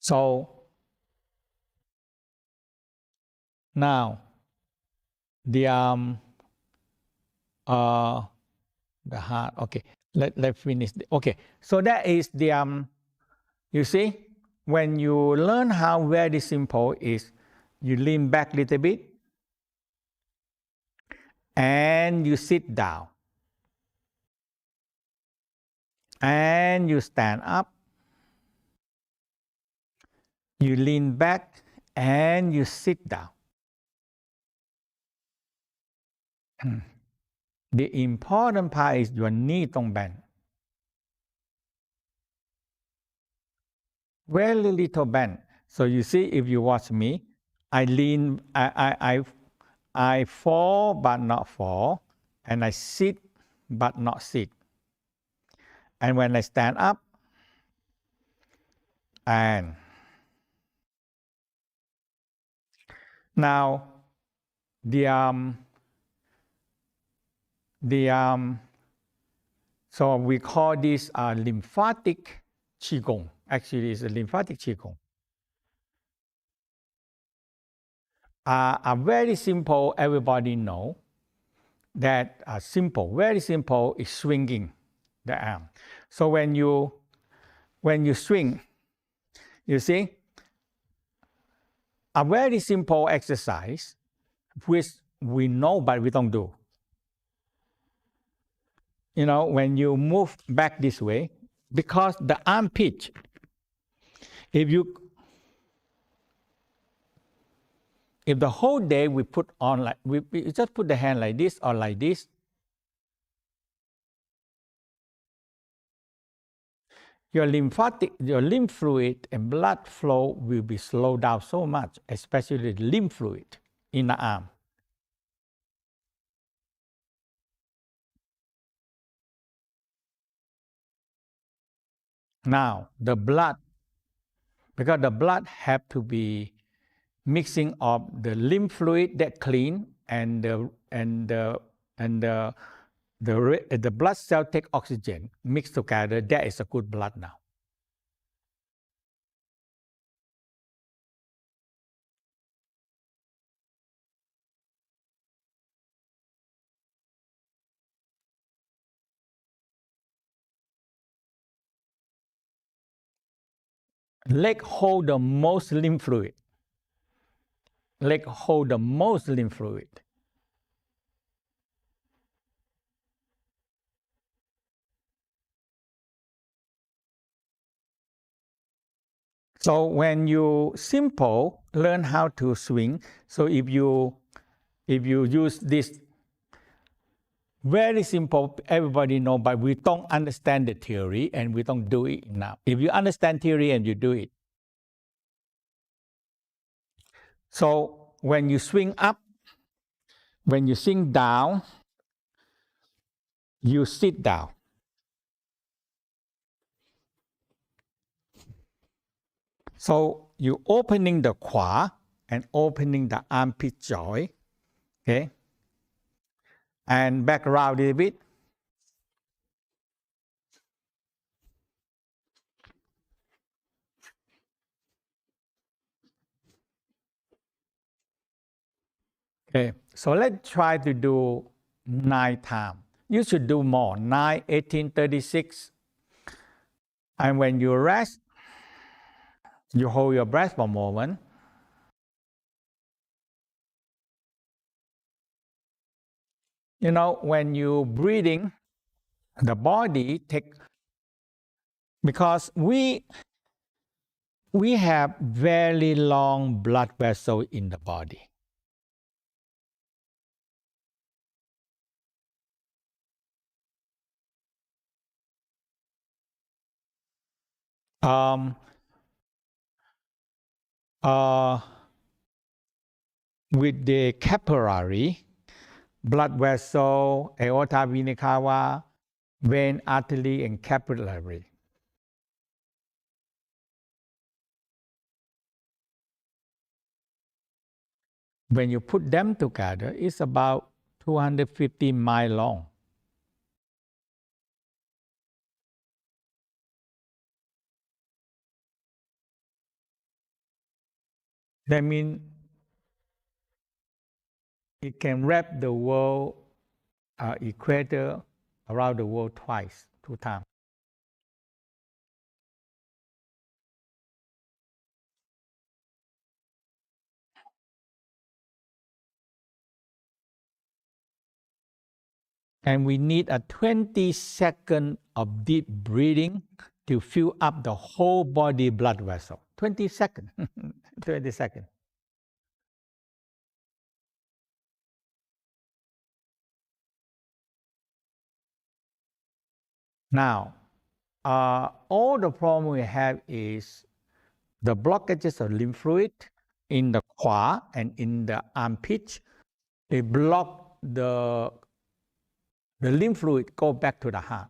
So now the heart. Okay, let finish. Okay, so that is the you see, when you learn how very simple is, you lean back a little bit and you sit down and you stand up, you lean back and you sit down. The important part is your knee don't bend. Very little bend. So you see, if you watch me, I lean, I fall but not fall, and I sit but not sit. And when I stand up, and now so we call this lymphatic Qigong. Actually, it's a lymphatic Qigong. A very simple, everybody know that simple, very simple is swinging the arm. So when you swing, you see, a very simple exercise which we know but we don't do. When you move back this way, because the arm pitch, if you If the whole day we put on like, we just put the hand like this or like this, your lymph fluid and blood flow will be slowed down so much, especially the lymph fluid in the arm. Now, the blood, because the blood have to be mixing of the lymph fluid that clean and the blood cell take oxygen mixed together. That is a good blood now. Leg hold the most lymph fluid. Leg hold the most lymph fluid. So when you simple learn how to swing, so if you use this very simple, everybody know, but we don't understand the theory and we don't do it now. If you understand theory and you do it. So when you swing up, when you swing down, you sit down. So you opening the quad and opening the armpit joint, okay? And back around a little bit. Okay, so let's try to do 9 times. You should do more, 9, 18, 36. And when you rest, you hold your breath for a moment. You know, when you breathing, the body take, because we have very long blood vessel in the body. With the capillary, blood vessel, aorta, vena cava, vein, artery, and capillary. When you put them together, it's about 250 miles long. That means it can wrap the world equator around the world twice, 2 times. And we need a 20 seconds of deep breathing to fill up the whole body blood vessel. 20 seconds. 20 seconds. Now, all the problem we have is the blockages of lymph fluid in the quad and in the armpit. They block the lymph fluid go back to the heart.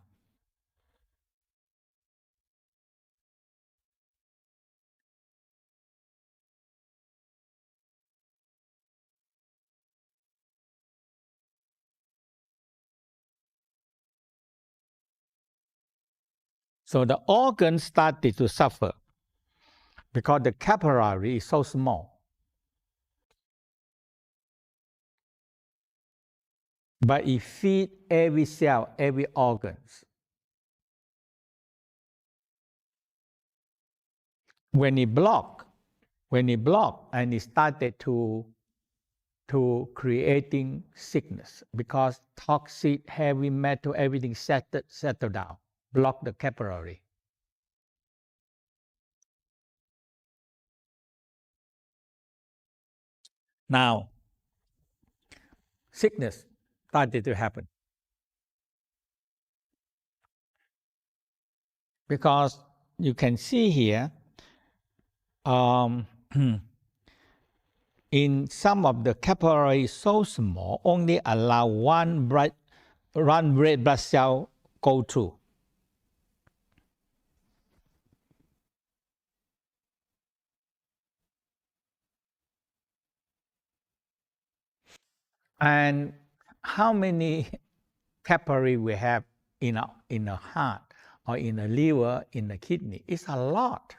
So the organs started to suffer because the capillary is so small. But it feeds every cell, every organs. When it block, and it started to creating sickness because toxic, heavy metal, everything settle down, block the capillary. Now, sickness started to happen. Because you can see here, in some of the capillaries so small, only allow one red blood cell go through. And how many capillary we have in a heart or in the liver, in the kidney? It's a lot.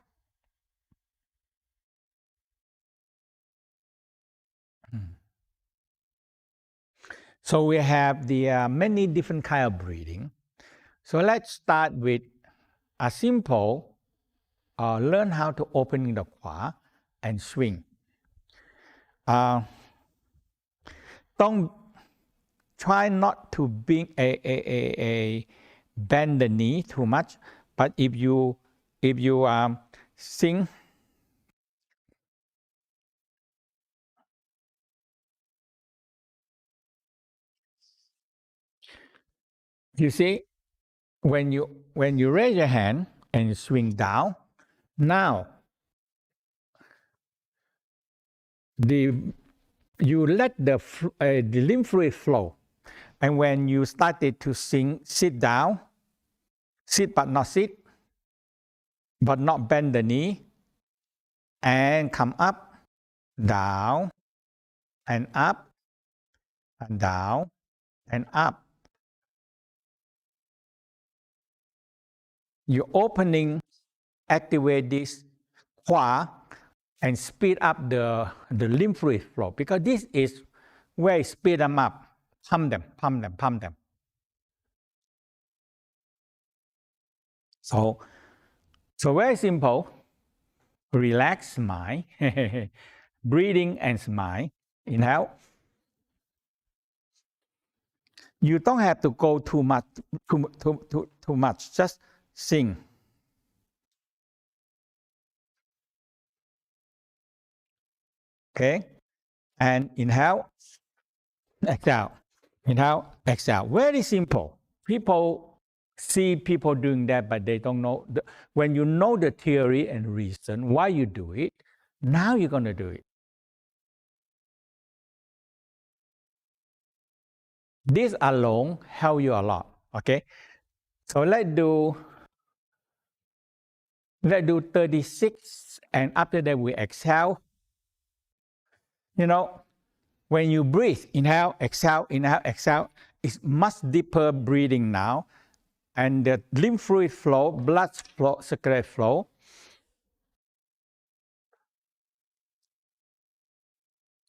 So we have the many different kind of breathing. So let's start with a simple learn how to open the khua and swing. Don't try not to bend the knee too much, but if you sing, you see, when you raise your hand and you swing down, now you let the lymph fluid flow, and when you started to sit down, sit but not sit, but not bend the knee, and come up, down, and up, and down, and up. You're opening, activate this khua, and speed up the lymph fluid flow, because this is where you speed them up. Pump them, pump them, pump them. So very simple. Relax mind, breathing and smile. Inhale. You don't have to go too much. Just sing. Okay, and inhale, exhale. Inhale, exhale. Very simple. People see people doing that, but they don't know. When you know the theory and reason why you do it, now you're going to do it. This alone help you a lot. Okay, so let's do 36, and after that we exhale. You know, when you breathe, inhale, exhale, it's much deeper breathing now, and the lymph fluid flow, blood flow, circulate flow.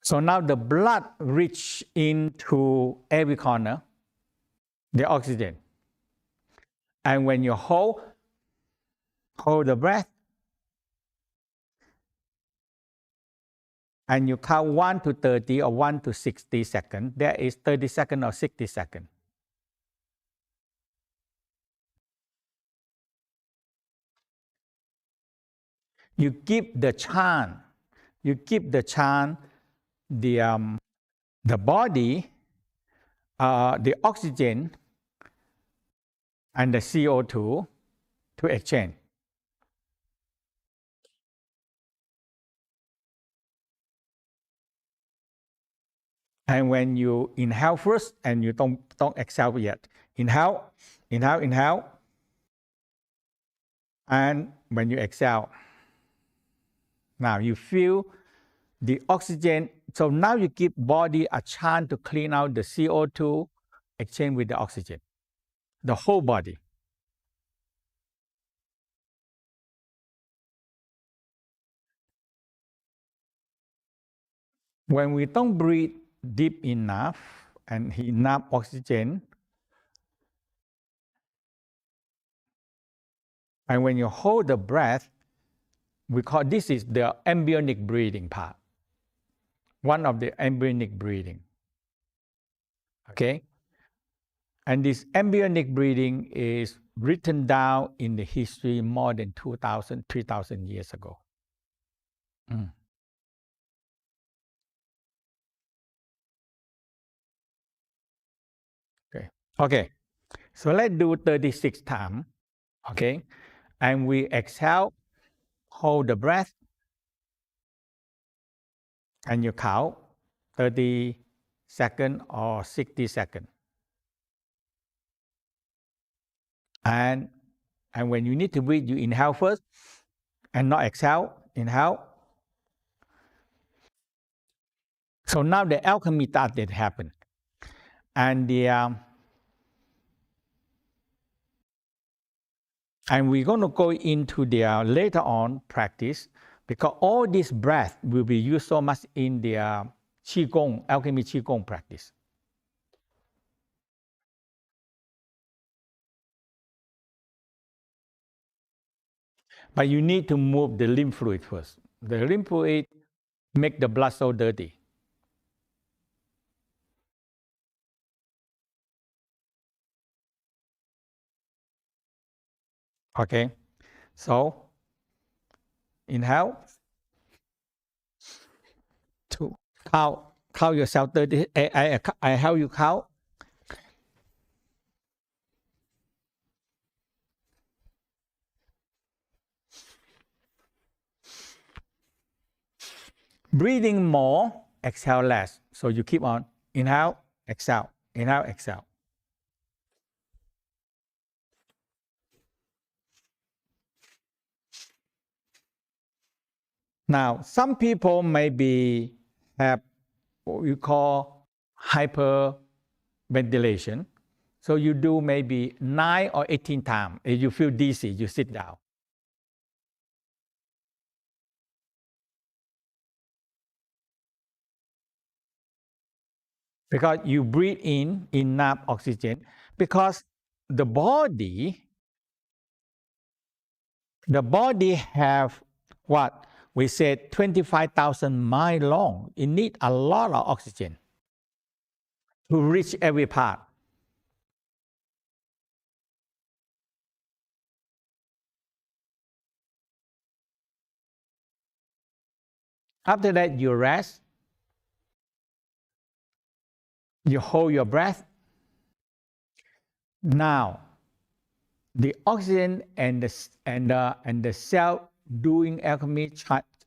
So now the blood reach into every corner, the oxygen. And when you hold the breath, and you count 1 to 30 or 1 to 60 seconds, there is 30 seconds or 60 seconds. You keep the chant, the body, the oxygen, and the CO2 to exchange. And when you inhale first, and you don't exhale yet, inhale. And when you exhale, now you feel the oxygen. So now you give body a chance to clean out the CO2, exchange with the oxygen, the whole body. When we don't breathe deep enough and enough oxygen, and when you hold the breath, we call this is the embryonic breathing part. One of the embryonic breathing. Okay? And this embryonic breathing is written down in the history more than 2,000, 3,000 years ago. Okay, so let's do 36 times. Okay, and we exhale, hold the breath, and you count 30 seconds or 60 seconds. And when you need to breathe, you inhale first and not exhale. Inhale. So now the alchemy started to happen. And and we're going to go into the later on practice, because all this breath will be used so much in the Qigong, alchemy Qigong practice. But you need to move the lymph fluid first. The lymph fluid make the blood so dirty. Okay, so inhale. To count yourself 30. I help you count. Breathing more, exhale less. So you keep on inhale, exhale, inhale, exhale. Now, some people maybe have what we call hyperventilation. So you do maybe 9 or 18 times. If you feel dizzy, you sit down. Because you breathe in enough oxygen. Because the body have what? We said 25,000 miles long. It needs a lot of oxygen to reach every part. After that, you rest. You hold your breath. Now, the oxygen and the cell doing alchemy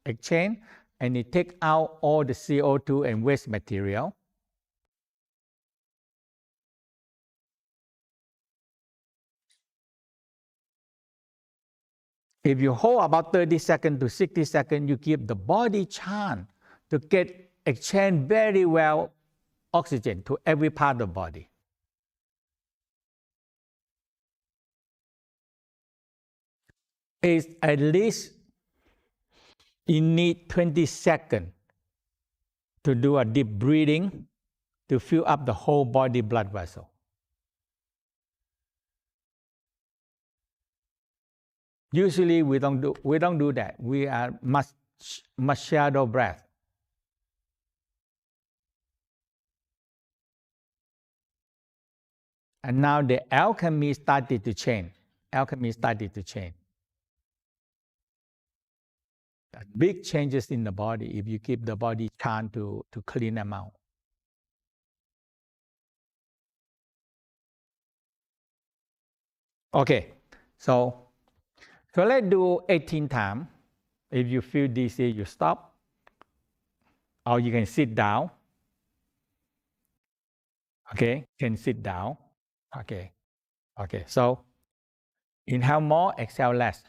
exchange, and it take out all the CO2 and waste material. If you hold about 30 seconds to 60 seconds, you give the body chance to get exchange very well oxygen to every part of the body. It's at least you need 20 seconds to do a deep breathing to fill up the whole body blood vessel. Usually we don't do that. We are much shallow breath. And now the alchemy started to change. Big changes in the body if you give the body time to clean them out. Okay, so let's do 18 times. If you feel dizzy, you stop. Or you can sit down. Okay, can sit down. Okay, so inhale more, exhale less.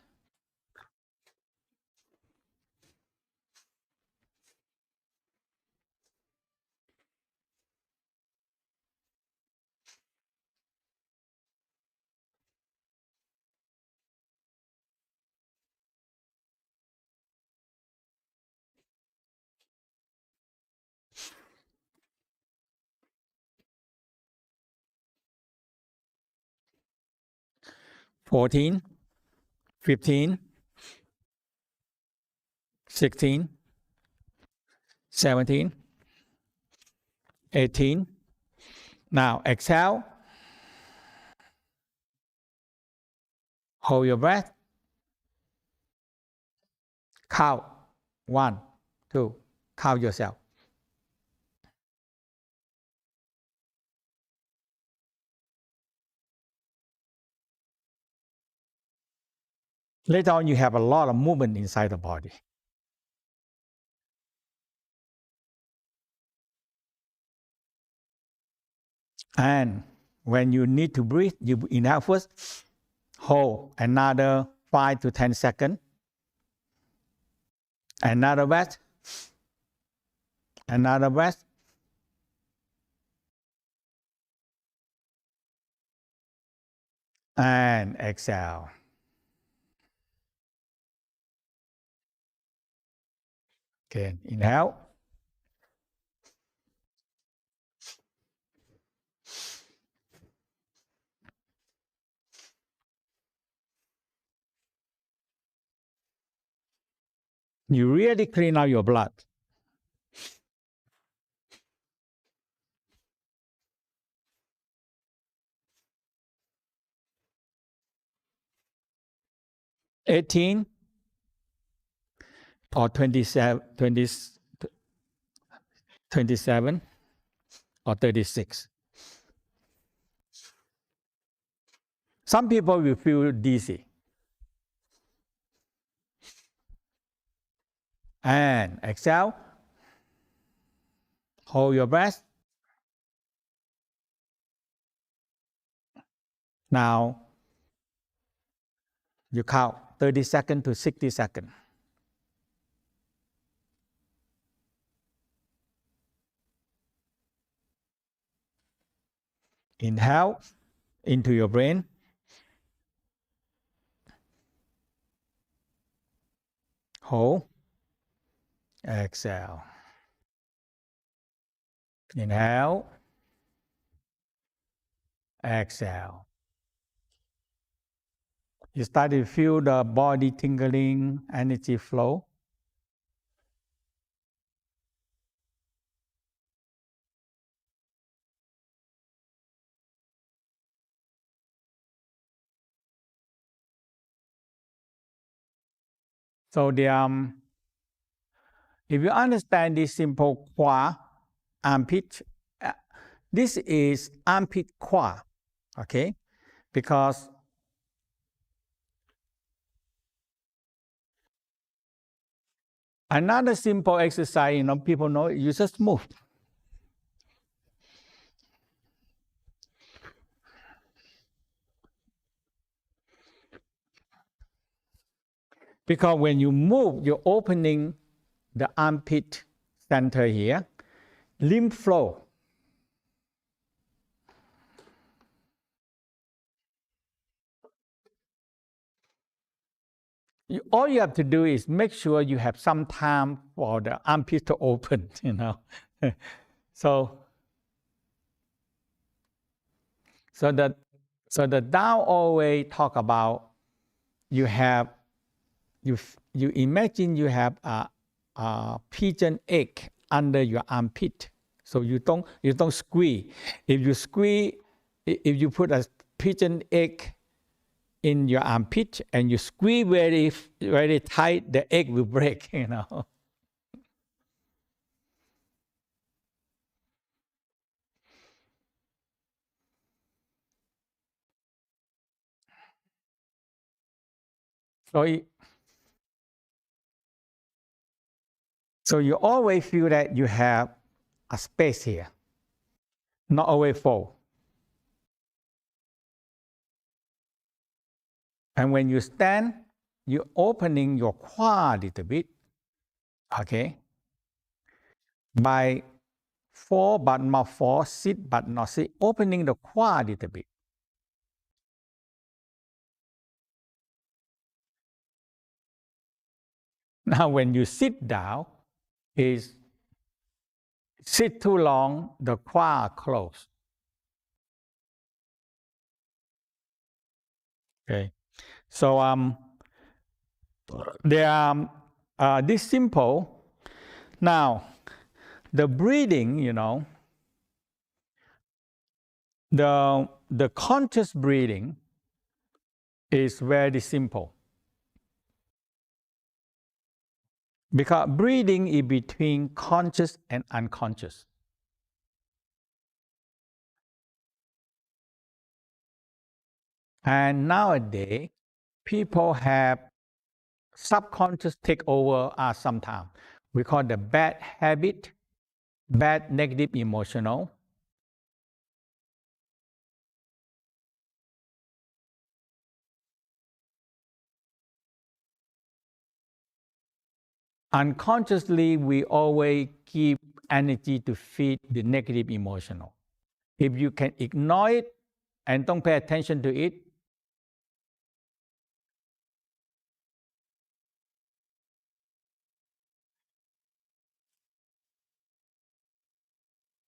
$14, $15, $16, $17, $18. Now exhale. Hold your breath. Count. 1, 2. Count yourself. later on you have a lot of movement inside the body. And when you need to breathe, you inhale first, hold another 5 to 10 seconds, another breath, another breath, and exhale. Okay, inhale. You really clean out your blood. $18 or 27 or 36. Some people will feel dizzy. And exhale. Hold your breath. Now, you count 30 seconds to 60 seconds. Inhale into your brain. Hold. Exhale. Inhale. Exhale. You start to feel the body tingling, energy flow. So if you understand this simple qua, armpit, this is armpit qua, okay? Because another simple exercise, people know, you just move. Because when you move, you're opening the armpit center here, lymph flow. All you have to do is make sure you have some time for the armpit to open, So the Tao always talk about you imagine you have a pigeon egg under your armpit. So you don't squeeze. If you put a pigeon egg in your armpit and you squeeze very, very tight, the egg will break, So you always feel that you have a space here, not always full. And when you stand, you're opening your quad a little bit, okay? By fall but not fall, sit but not sit, opening the quad a little bit. Now when you sit down, sit too long, the quad close. Okay, so they are this simple. Now, the breathing, the conscious breathing is very simple. Because breathing is between conscious and unconscious. And nowadays, people have subconscious take over us sometimes. We call the bad habit, bad negative emotional. Unconsciously, we always give energy to feed the negative emotional. If you can ignore it and don't pay attention to it,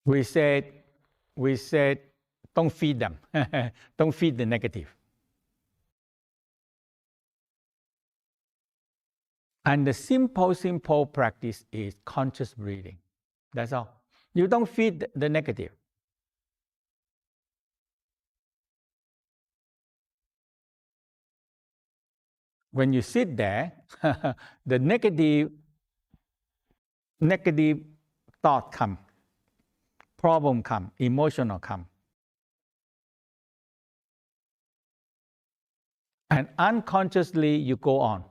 we said, don't feed them. Don't feed the negative. And the simple practice is conscious breathing. That's all. You don't feed the negative. When you sit there, the negative thought come, problem come, emotional come. And unconsciously you go on.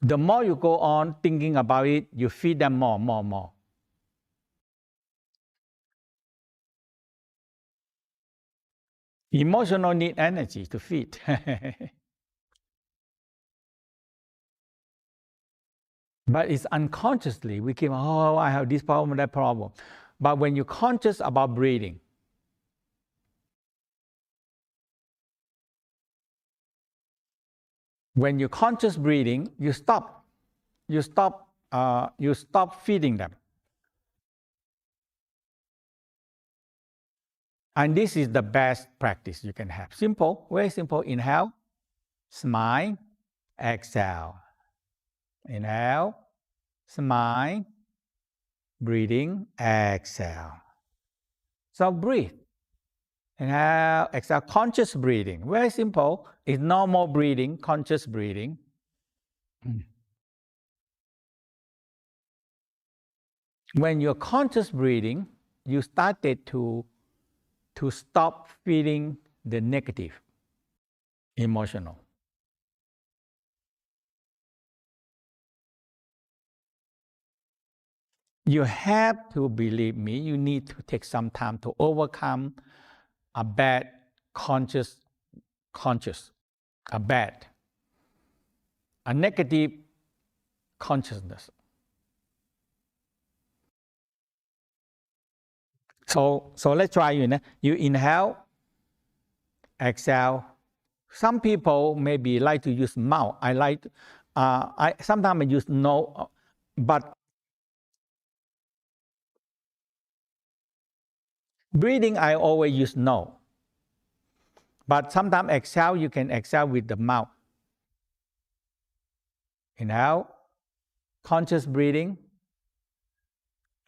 The more you go on thinking about it, you feed them more. Emotional need energy to feed. But it's unconsciously we keep, oh, I have this problem, that problem. But when you're conscious about breathing, when you're conscious breathing, you stop feeding them. And this is the best practice you can have. Simple, very simple. Inhale, smile, exhale. Inhale, smile, breathing, exhale. So breathe. Inhale, exhale, conscious breathing. Very simple. It's normal breathing, conscious breathing. When you're conscious breathing, you started to stop feeling the negative emotional. You have to believe me, you need to take some time to overcome a bad conscious, a negative consciousness. So let's try, you inhale, exhale. Some people maybe like to use mouth. I sometimes I use no, but breathing I always use no. But sometimes exhale, you can exhale with the mouth. Inhale, conscious breathing,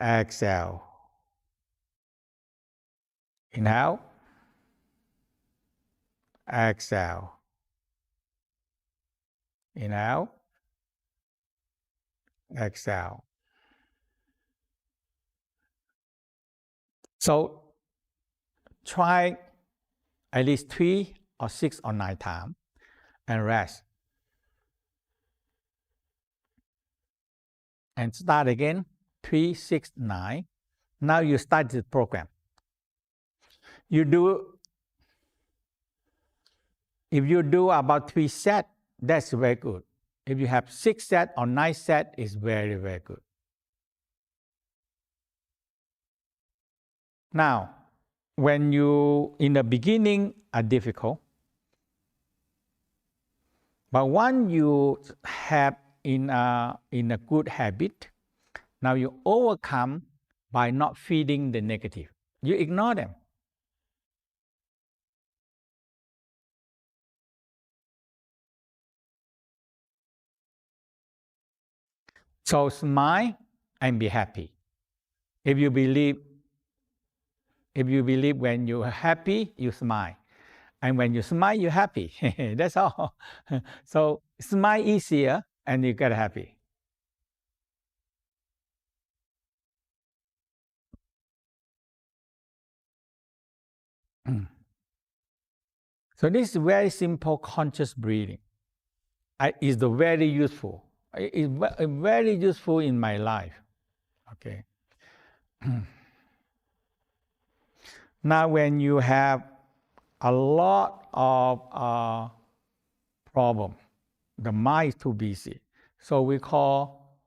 exhale. Inhale, exhale. Inhale, exhale. So try at least 3 or 6 or 9 times and rest. And start again, 3, 6, 9. Now you start the program. If you do about 3 sets, that's very good. If you have 6 sets or 9 sets, it's very, very good. Now, when you in the beginning are difficult, but once you have in a good habit, now you overcome by not feeding the negative. You ignore them. So smile and be happy. If you believe when you're happy, you smile. And when you smile, you're happy. That's all. So smile easier and you get happy. So this is very simple conscious breathing. is very useful. It's very useful in my life. Okay. Now, when you have a lot of problem, the mind is too busy. So we call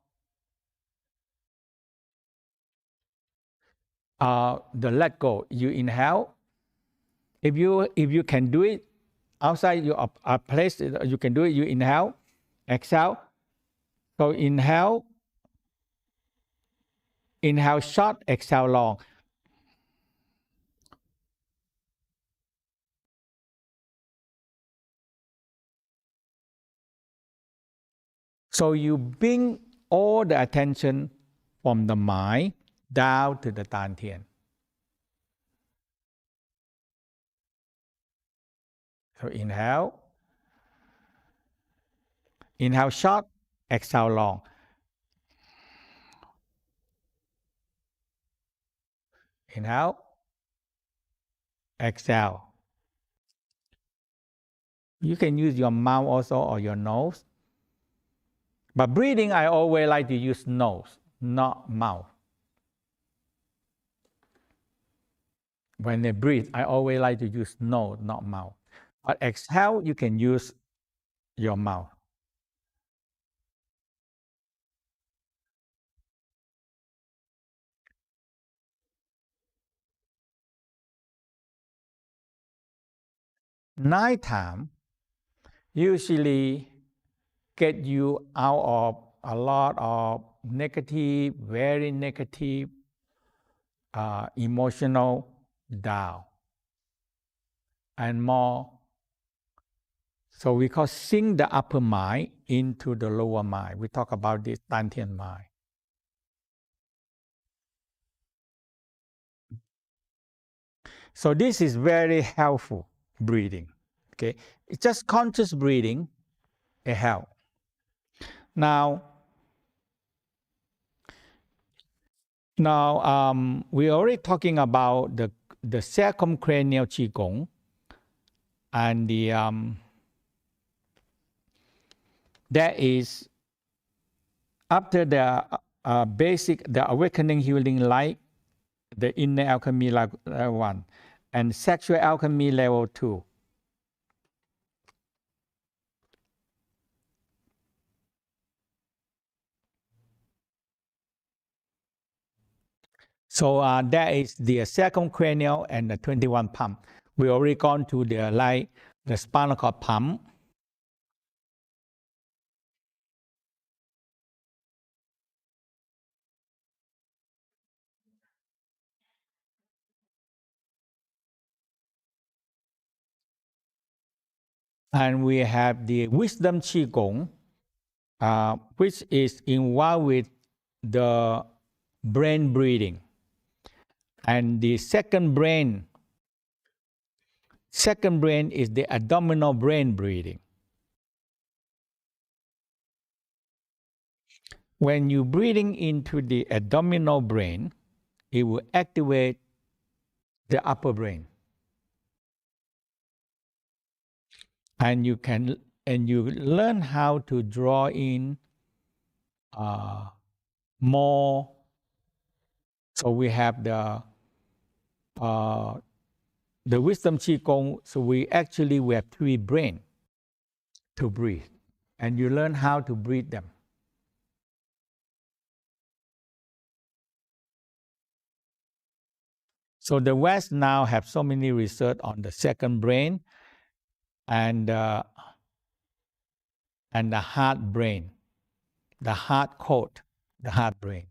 the let go. You inhale. If you can do it outside your place, you can do it. You inhale, exhale. So inhale short, exhale long. So you bring all the attention from the mind down to the dantian. So inhale short, exhale long. Inhale, exhale. You can use your mouth also or your nose. But breathing, I always like to use nose, not mouth. When I breathe, I always like to use nose, not mouth. But exhale, you can use your mouth. Nighttime usually get you out of a lot of negative, very negative, emotional down, and more. So we call sink the upper mind into the lower mind. We talk about this dantian mind. So this is very helpful breathing. Okay, it's just conscious breathing. It helps. Now, we're already talking about the circumcranial Qigong and that is after the basic, the awakening healing light, the inner alchemy level 1, and sexual alchemy level 2. So that is the circumcranial and the 21 pump. We already gone to the spinal cord pump. And we have the wisdom Qigong, which is involved with the brain breathing. And the second brain is the abdominal brain breathing. When you're breathing into the abdominal brain, it will activate the upper brain. And you learn how to draw in more. So we have the wisdom Qigong. So we have 3 brains to breathe, and you learn how to breathe them. So the West now have so many research on the second brain and the heart brain, the heart code, the heart brain.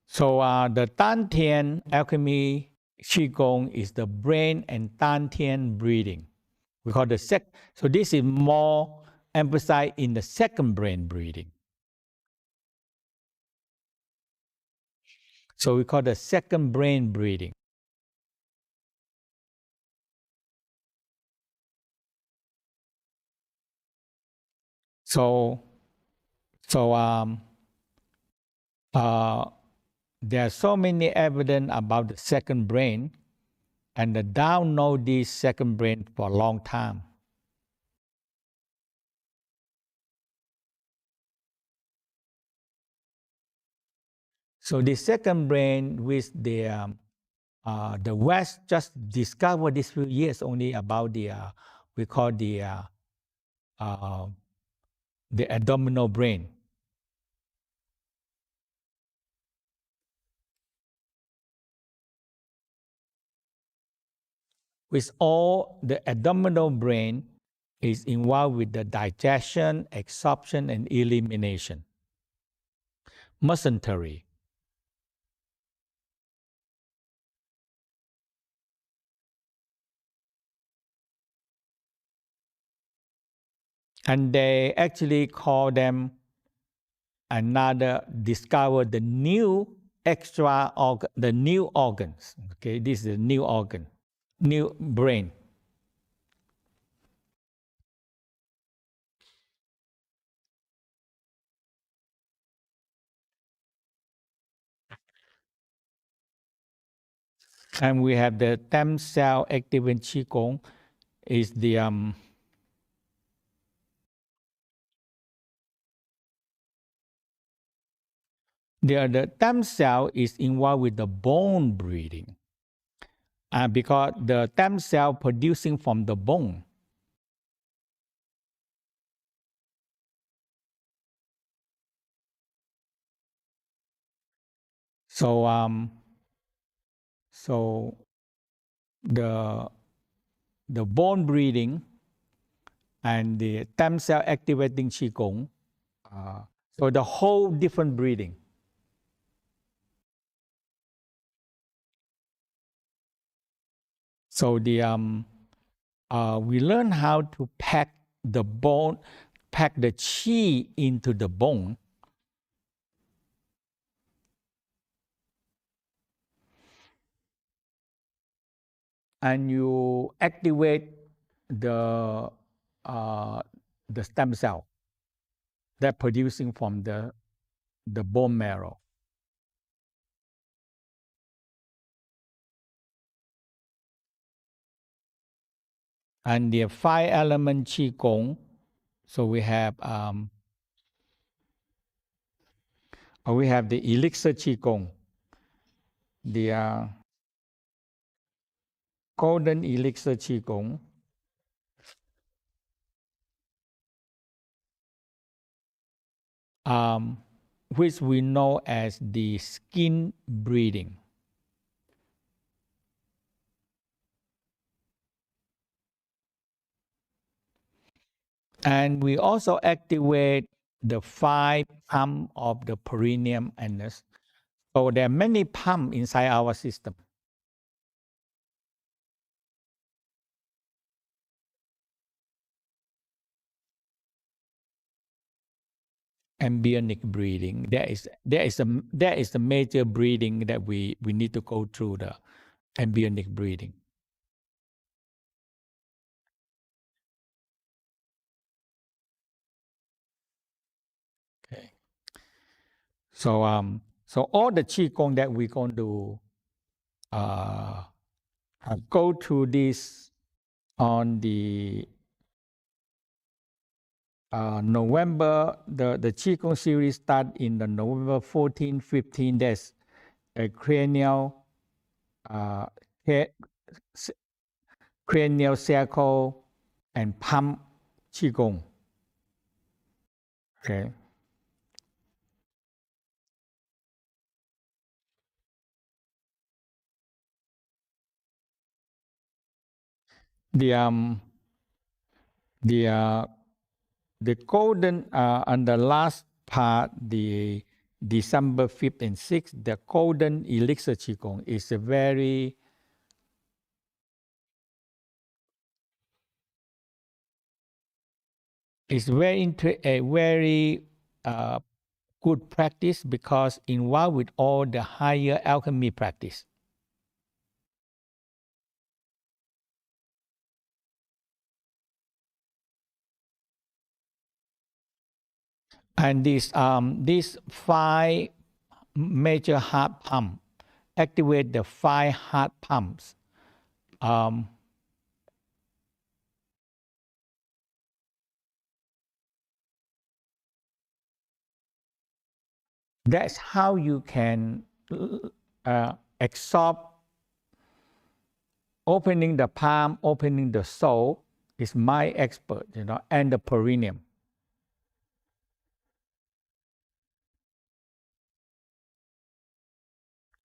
So the Dantian Alchemy Qigong is the brain and Dantian breathing. We call the so this is more emphasized in the second brain breathing. So we call the second brain breathing. So there are so many evidence about the second brain, and the Tao know this second brain for a long time. So the second brain, which the West just discovered this few years only about we call the abdominal brain. With all the abdominal brain is involved with the digestion, absorption, and elimination. Mesentery. And they actually call them discover the new extra organ, the new organs. Okay, this is a new organ, new brain. And we have the stem cell activating Qigong is the stem cell is involved with the bone breathing. Because the stem cell producing from the bone. So the bone breathing and the stem cell activating Qigong, so the whole different breathing. So we learn how to pack the bone, pack the qi into the bone. And you activate the stem cell that producing from the bone marrow. And the 5-element Qigong, so we have the elixir Qigong, the golden elixir Qigong, which we know as the skin breathing. And we also activate the 5 pump of the perineum anus. So there are many pumps inside our system. Embryonic breathing. There is a major breathing that we need to go through, the embryonic breathing. Okay. So all the Qigong that we're going to go through this on the November, the Qigong series start in the November 14, 15 days. A cranial circle and pump Qigong. Okay. The golden on the last part, the December 5th and 6th, the golden elixir Qigong is a very good practice because involved with all the higher alchemy practice. And these 5 major heart pump, activate the 5 heart pumps. That's how you can absorb, opening the palm, opening the soul is my expert, and the perineum.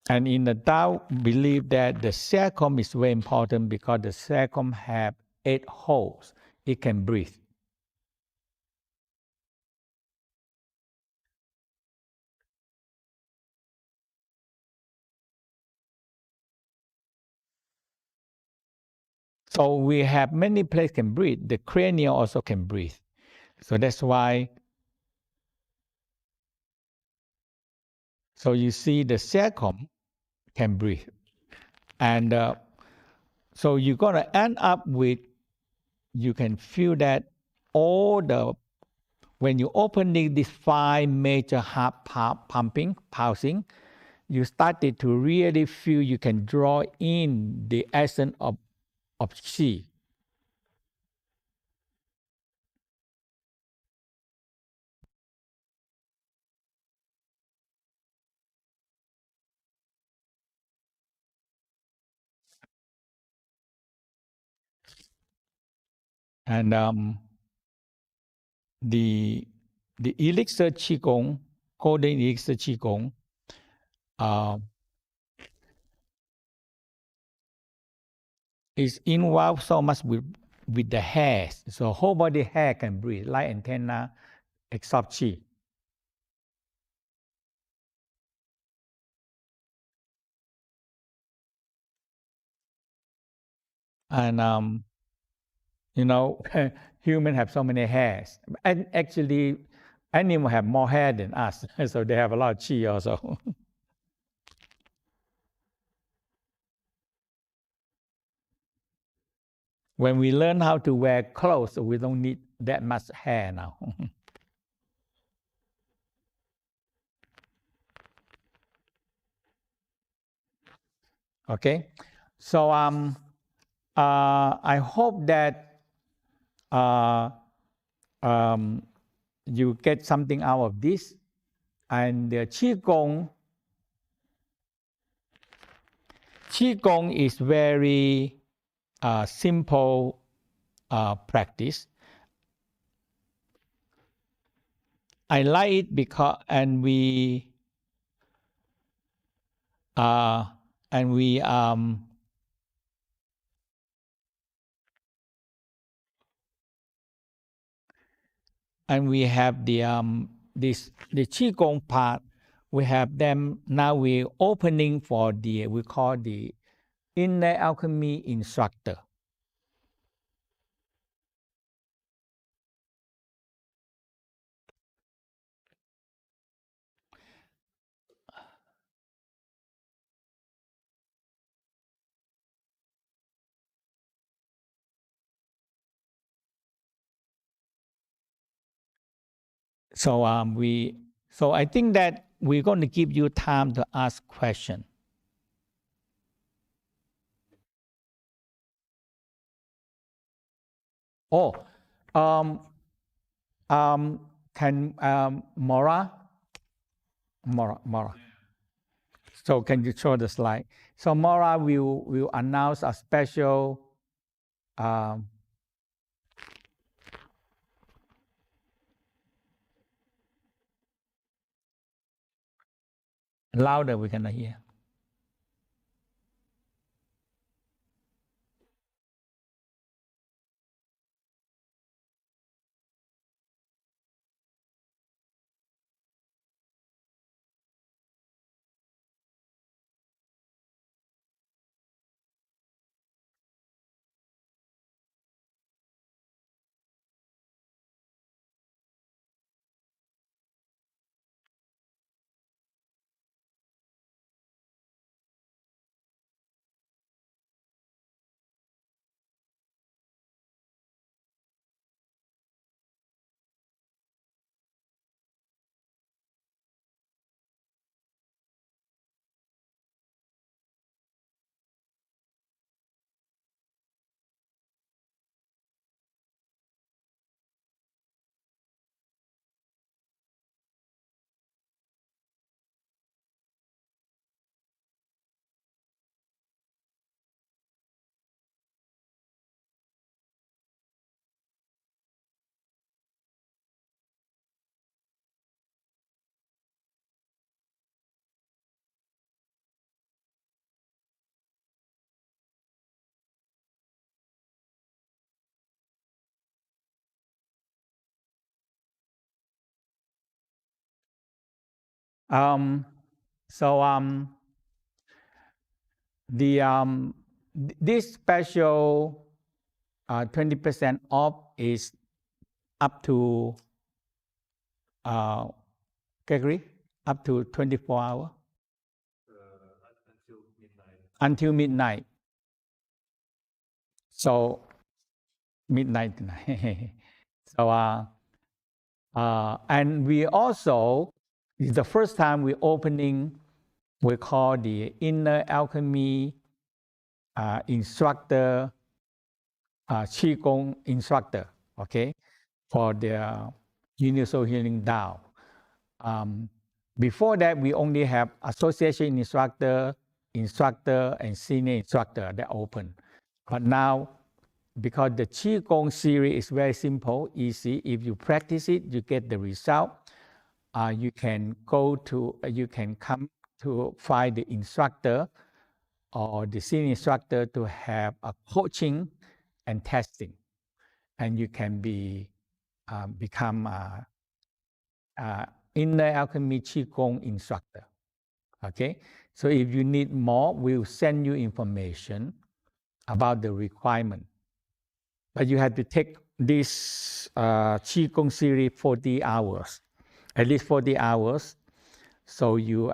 And in the Tao, believe that the sacrum is very important because the sacrum have 8 holes. It can breathe. So we have many places can breathe. The cranial also can breathe. So that's why. So you see the sacrum can breathe. And so you're going to end up with, you can feel that when you opening these 5 major heart pulsing, you started to really feel you can draw in the essence of Qi. And the elixir Qigong, golden elixir Qigong, is involved so much with the hairs. So whole body hair can breathe, like antenna, absorb Qi. And human have so many hairs. And actually, animals have more hair than us, so they have a lot of Qi also. When we learn how to wear clothes, we don't need that much hair now. Okay, so I hope that you get something out of this. And the Qigong is very simple practice. I like it because, and we have the Qigong part. We have them now. We're opening for we call the Inner Alchemy instructor. So I think that we're going to give you time to ask questions. Oh, can Mora? So can you show the slide? So Mora will announce a special. Louder, we cannot hear. So this special 20% off is up to Gregory, up to 24 hours until midnight. So midnight tonight. So and we also, it's the first time we're opening, we call the Inner Alchemy instructor, Qigong instructor, okay, for the Universal Healing Tao. Before that, we only have association instructor, and senior instructor that open. But now, because the Qigong series is very simple, easy, if you practice it, you get the result. You can come to find the instructor or the senior instructor to have a coaching and testing, and you can become Inner Alchemy Qigong instructor. Okay, so if you need more, we'll send you information about the requirement. But you have to take this Qigong series 40 hours, at least 40 hours. So you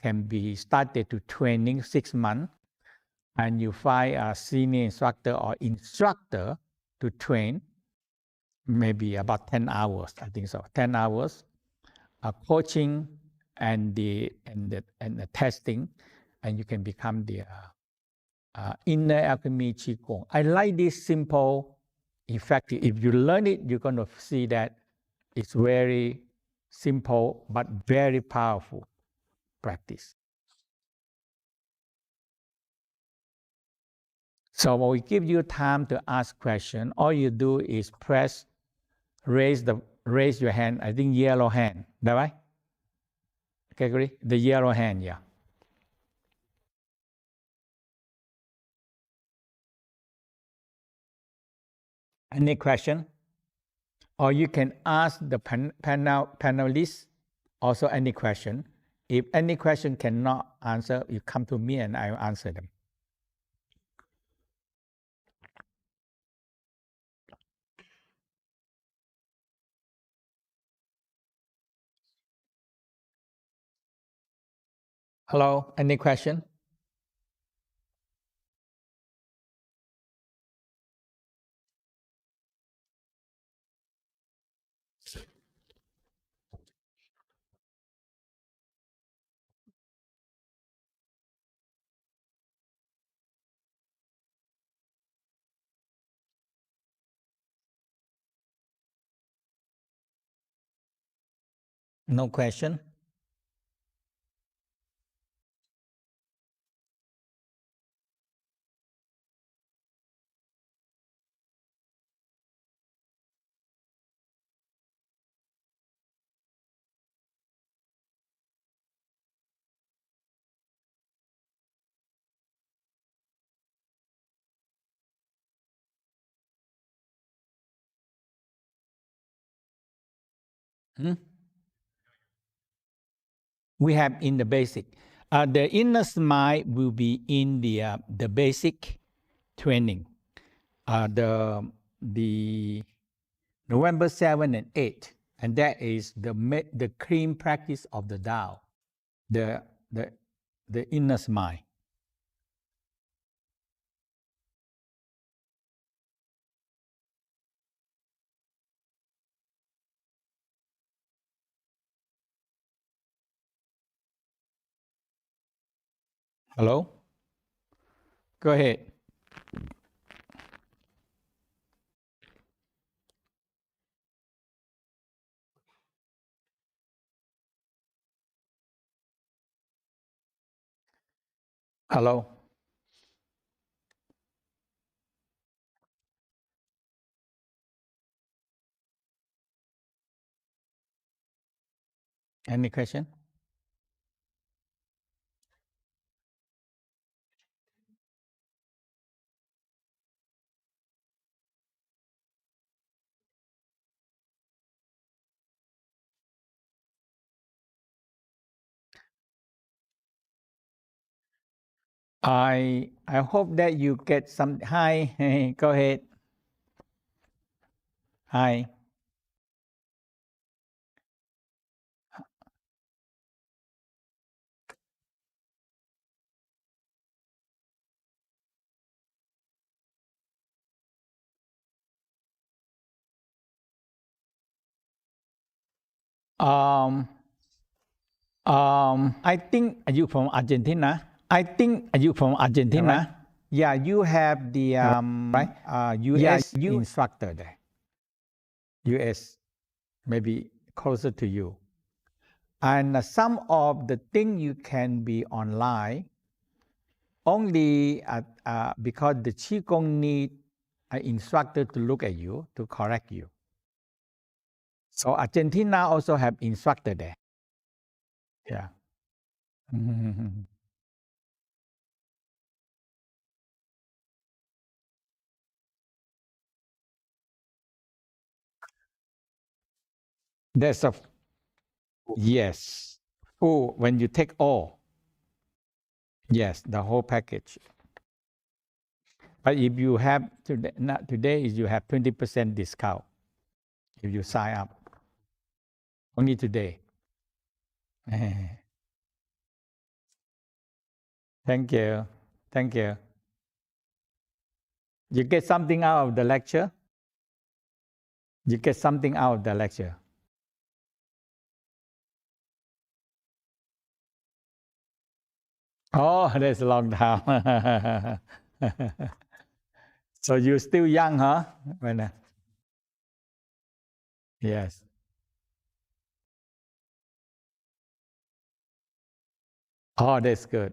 can be started to training 6 months, and you find a senior instructor or instructor to train, maybe about 10 hours, I think so, 10 hours, coaching and the testing, and you can become the Inner Alchemy Qigong. I like this simple, effective. If you learn it, you're going to see that it's very simple but very powerful practice. So when we give you time to ask question, all you do is raise your hand. I think yellow hand. That right? Okay, agree? The yellow hand, yeah. Any question? Or you can ask the panelists also any question. If any question cannot answer, you come to me and I will answer them. Hello, any question? No question? We have in the basic. The inner smile will be in the basic training. The November 7 and 8, and that is the clean practice of the Tao, the inner smile. Hello? Go ahead. Hello? Any question? I hope that you get some. Hi, go ahead. Hi. I think are you from Argentina? I think are you from Argentina? Right? Yeah, you have the right? US instructor there. US, maybe closer to you. And some of the thing you can be online only because the Qigong need an instructor to look at you, to correct you. So Argentina also have instructor there. Yeah. There's a, yes, full, when you take all, yes, the whole package. But if you have, not today, is you have 20% discount if you sign up. Only today. Thank you. Thank you. You get something out of the lecture? You get something out of the lecture? Oh, that's a long time. So you're still young, huh? Yes. Oh, that's good.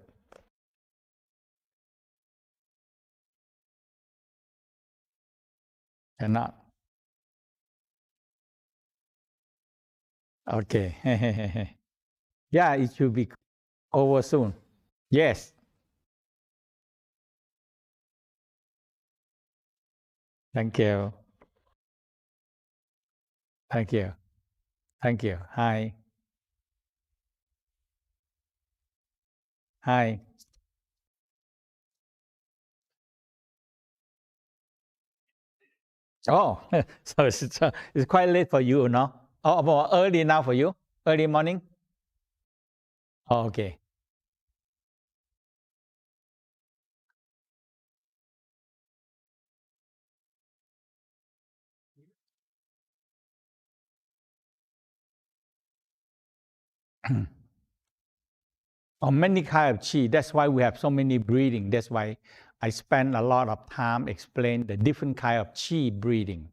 Cannot. Okay. Yeah, it should be over soon. Yes. Thank you. Thank you. Thank you. Hi. Hi. Oh, so it's quite late for you, no? Oh, well, early now for you? Early morning? Oh, okay. Oh, many kind of qi. That's why we have so many breathing. That's why I spend a lot of time explain the different kind of qi breathing.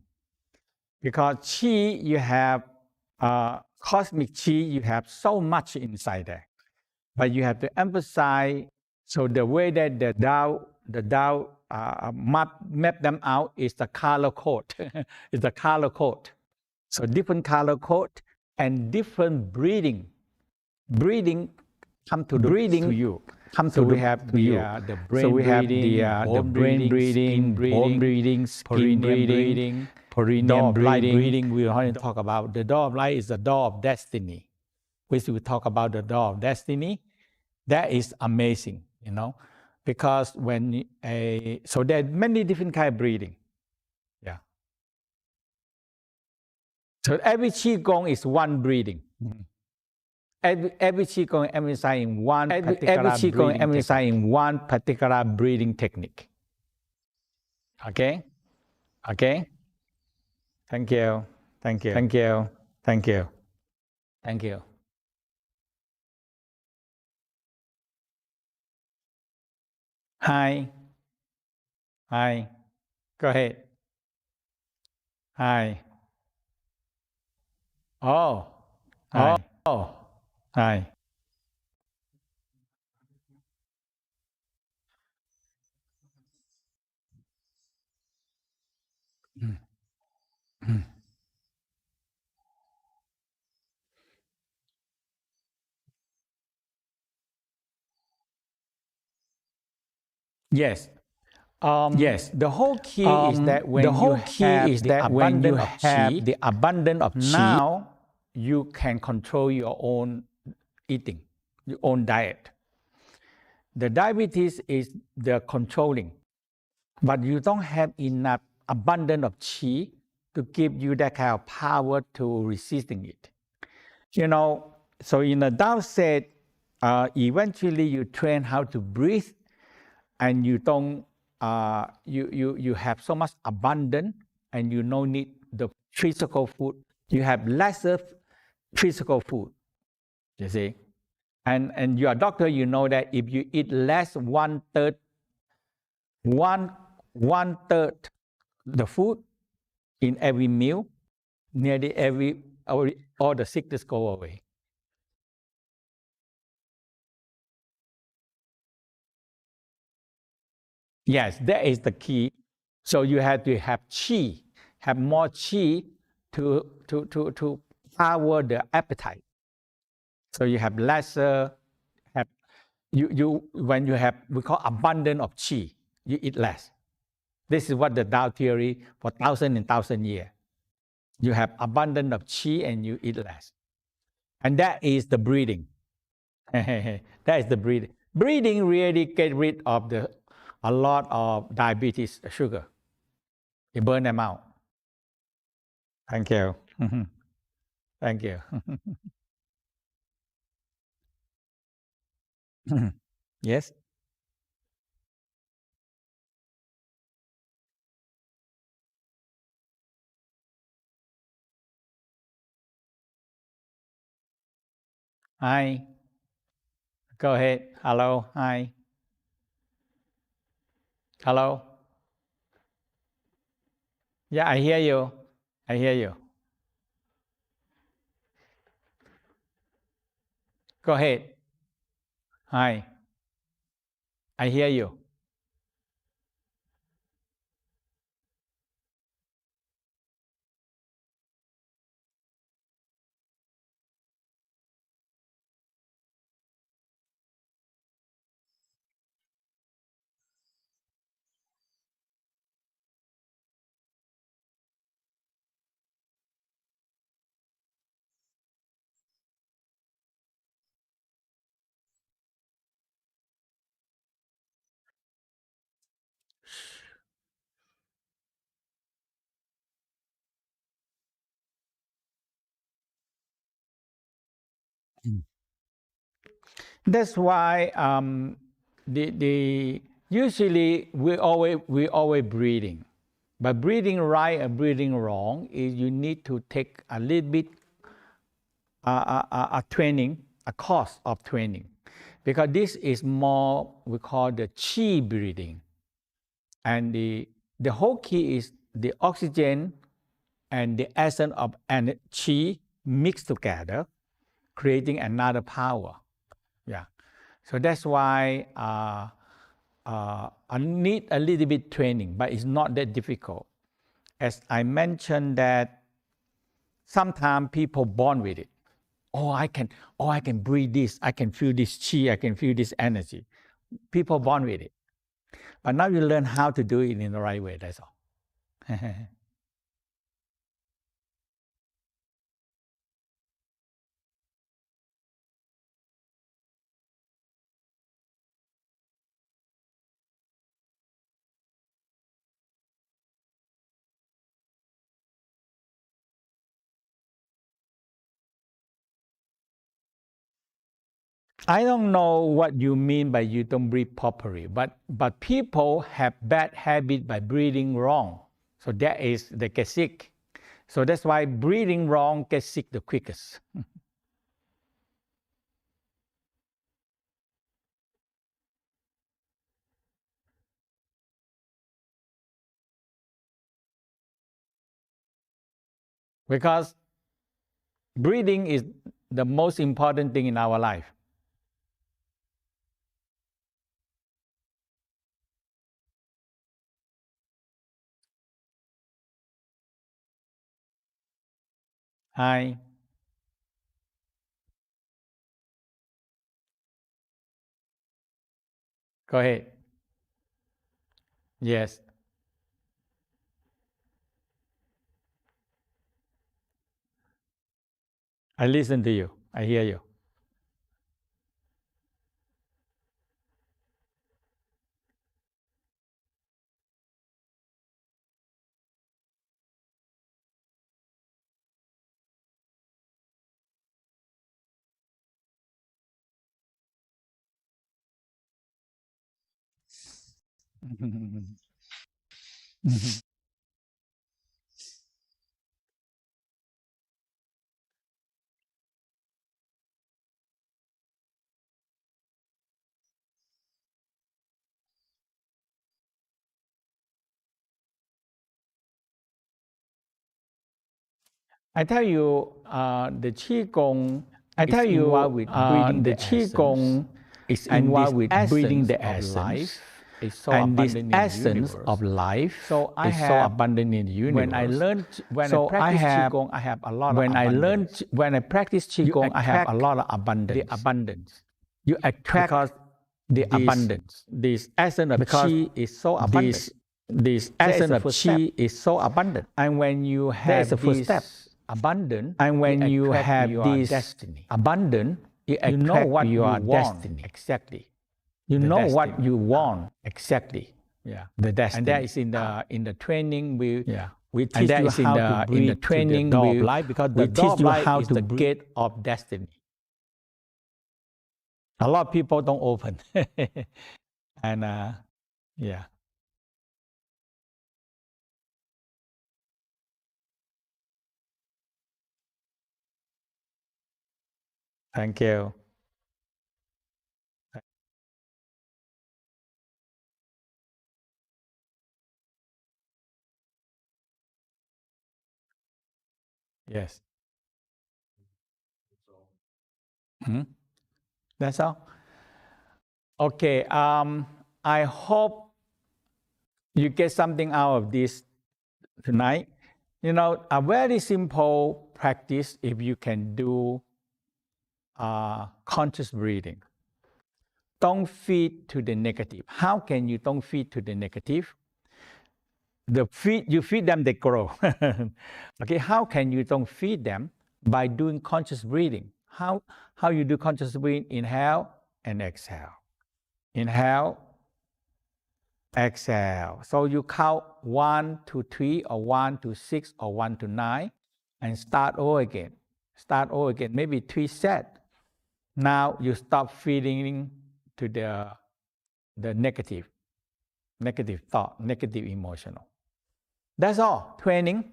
Because qi, you have cosmic qi, you have so much inside there. But you have to emphasize, so the way that the Tao map them out is the color code. It's the color code. So different color code and different breathing. Breathing come to breathing to you. Come so to we have the brain so we breathing, have the brain breathing, bone breathing, skin breathing, perineum breathing. We want to talk about the door of light is the door of destiny. Which we talk about the door of destiny. That is amazing, because when so there are many different kind of breathing. Yeah. So every qigong is one breathing. Every qigong emphasizing one particular breathing technique. Okay. Okay. Thank you. Thank you. Thank you. Thank you. Thank you. Hi. Hi. Go ahead. Hi. Oh. Hi. Oh. Hi. Yes. Yes. The whole key is that when you have the abundance of qi, now you can control your own eating, your own diet. The diabetes is the controlling, but you don't have enough abundance of qi to give you that kind of power to resisting it. So in the Tao said, eventually you train how to breathe, and you don't, you have so much abundance, and you don't need the physical food. You have lesser physical food, you see. And you're a doctor, you know that if you eat less one third the food in every meal, nearly all the sickness go away. Yes, that is the key. So you have to have qi, have more qi to power the appetite. So you have lesser, have you when you have, we call abundance of qi, you eat less. This is what the Tao theory for thousand and thousand years. You have abundance of qi and you eat less. And that is the breathing. That is the breathing. Breathing really get rid of a lot of diabetes sugar. It burn them out. Thank you. Thank you. Yes. Hi. Go ahead. Hello. Hi. Hello. Yeah, I hear you. I hear you. Go ahead. Hi. I hear you. That's why the usually we always breathing, but breathing right and breathing wrong is you need to take a little bit a training, a course of training, because this is more we call the qi breathing, and the whole key is the oxygen and the essence of and qi mixed together, creating another power. Yeah. So that's why I need a little bit training, but it's not that difficult. As I mentioned that sometimes people born with it. I can breathe this, I can feel this chi, I can feel this energy. People born with it. But now you learn how to do it in the right way, that's all. I don't know what you mean by you don't breathe properly, but people have bad habit by breathing wrong. So that is they get sick. So that's why breathing wrong gets sick the quickest. Because breathing is the most important thing in our life. Hi, go ahead. Yes, I listen to you. I hear you. I tell you, the Qigong. I tell you, with breathing the Qigong is involved with breathing the essence. Is so and this essence of life so I is have, so abundant in the universe. When I practice Qigong, I have a lot of abundance. When I practice Qigong, I have a lot of abundance. The abundance. You attract because the abundance. This essence of Qi is so abundant. This essence of Qi is so abundant. And when you have this abundant, and when you have this destiny. Abundant, you know what your destiny exactly. You know destiny. What you want exactly. Yeah, the destiny. And that is in the training we teach you how to breathe in the training the door of life, because we teach you how to the gate of destiny. A lot of people don't open, and yeah. Thank you. Yes. That's all. Okay. I hope you get something out of this tonight. You know, a very simple practice if you can do conscious breathing. Don't feed to the negative. How can you don't feed to the negative? You feed them, they grow. Okay, how can you don't feed them? By doing conscious breathing. How you do conscious breathing? Inhale and exhale. Inhale, exhale. So you count 1 to 3 or 1 to 6 or 1 to 9 and start over again. Start over again, maybe 3 sets. Now you stop feeding to the negative thought, negative emotional. That's all. Training.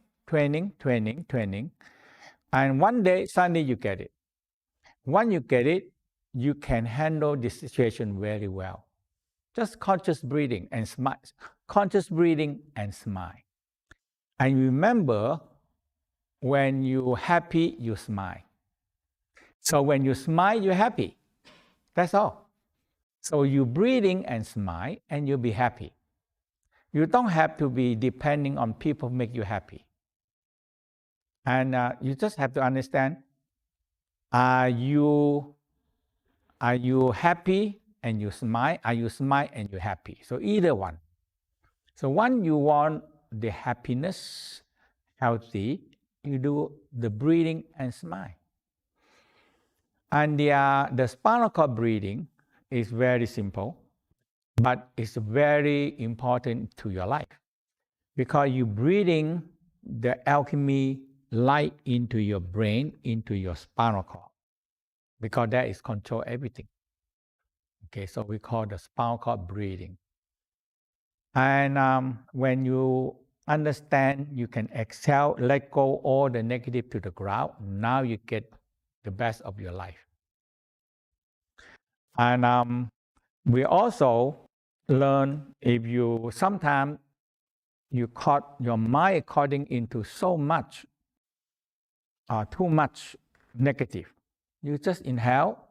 And one day, suddenly you get it. When you get it, you can handle the situation very well. Just conscious breathing and smile. Conscious breathing and smile. And remember, when you're happy, you smile. So when you smile, you're happy. That's all. So you breathing and smile, and you'll be happy. You don't have to be depending on people make you happy. And you just have to understand, are you happy and you smile? Are you smile and you're happy? So either one. So when you want the happiness, healthy, you do the breathing and smile. And the spinal cord breathing is very simple, but it's very important to your life, because you're breathing the alchemy light into your brain, into your spinal cord, because that is control everything. Okay, so we call the spinal cord breathing. And when you understand, you can exhale, let go all the negative to the ground. Now you get the best of your life. And we also learn, if you sometimes you caught your mind according into so much, too much negative, you just inhale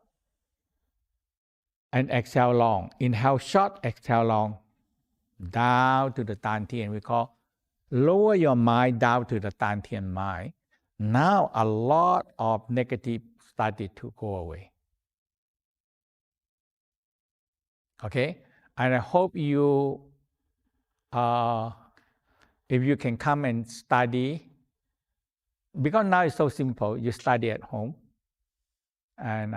and exhale long. Inhale short, exhale long, down to the Dantian. We call lower your mind down to the Dantian mind. Now a lot of negative started to go away. Okay, and I hope you, if you can come and study, because now it's so simple. You study at home, and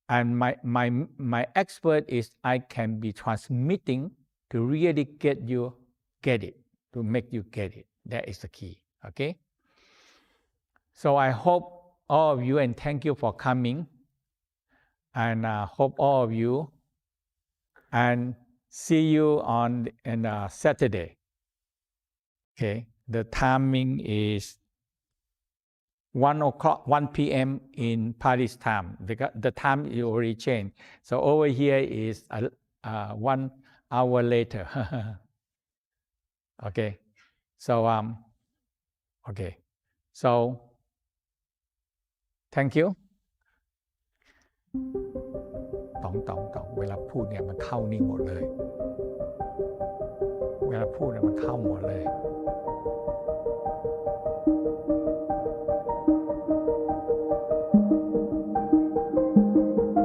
my expert is I can be transmitting to really get it, to make you get it. That is the key. Okay. So I hope all of you, and thank you for coming, and hope all of you and see you on Saturday. Okay, the timing is 1 p.m. in Paris time. The time is already changed. So over here is 1 hour later. Okay, so okay, so thank you. ต่องเวลาพูดเนี่ยมันเข้านี่หมดเลยเวลาพูดเนี่ยมันเข้าหมดเลย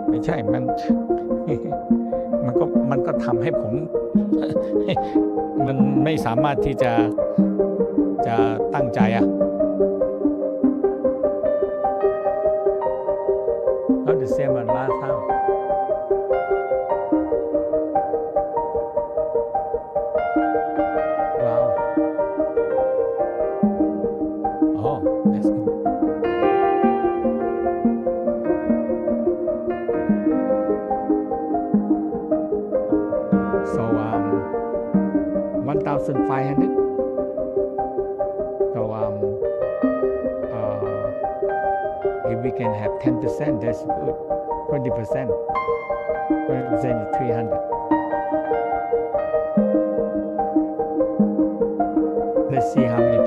ไม่ใช่มันก็ทำให้ผม มันไม่สามารถที่จะตั้งใจอะ Not the same as last time. Wow. Oh, that's good. So 1,500. So if we can have 10%, that's good. 20%. 20% is 300. Let's see how many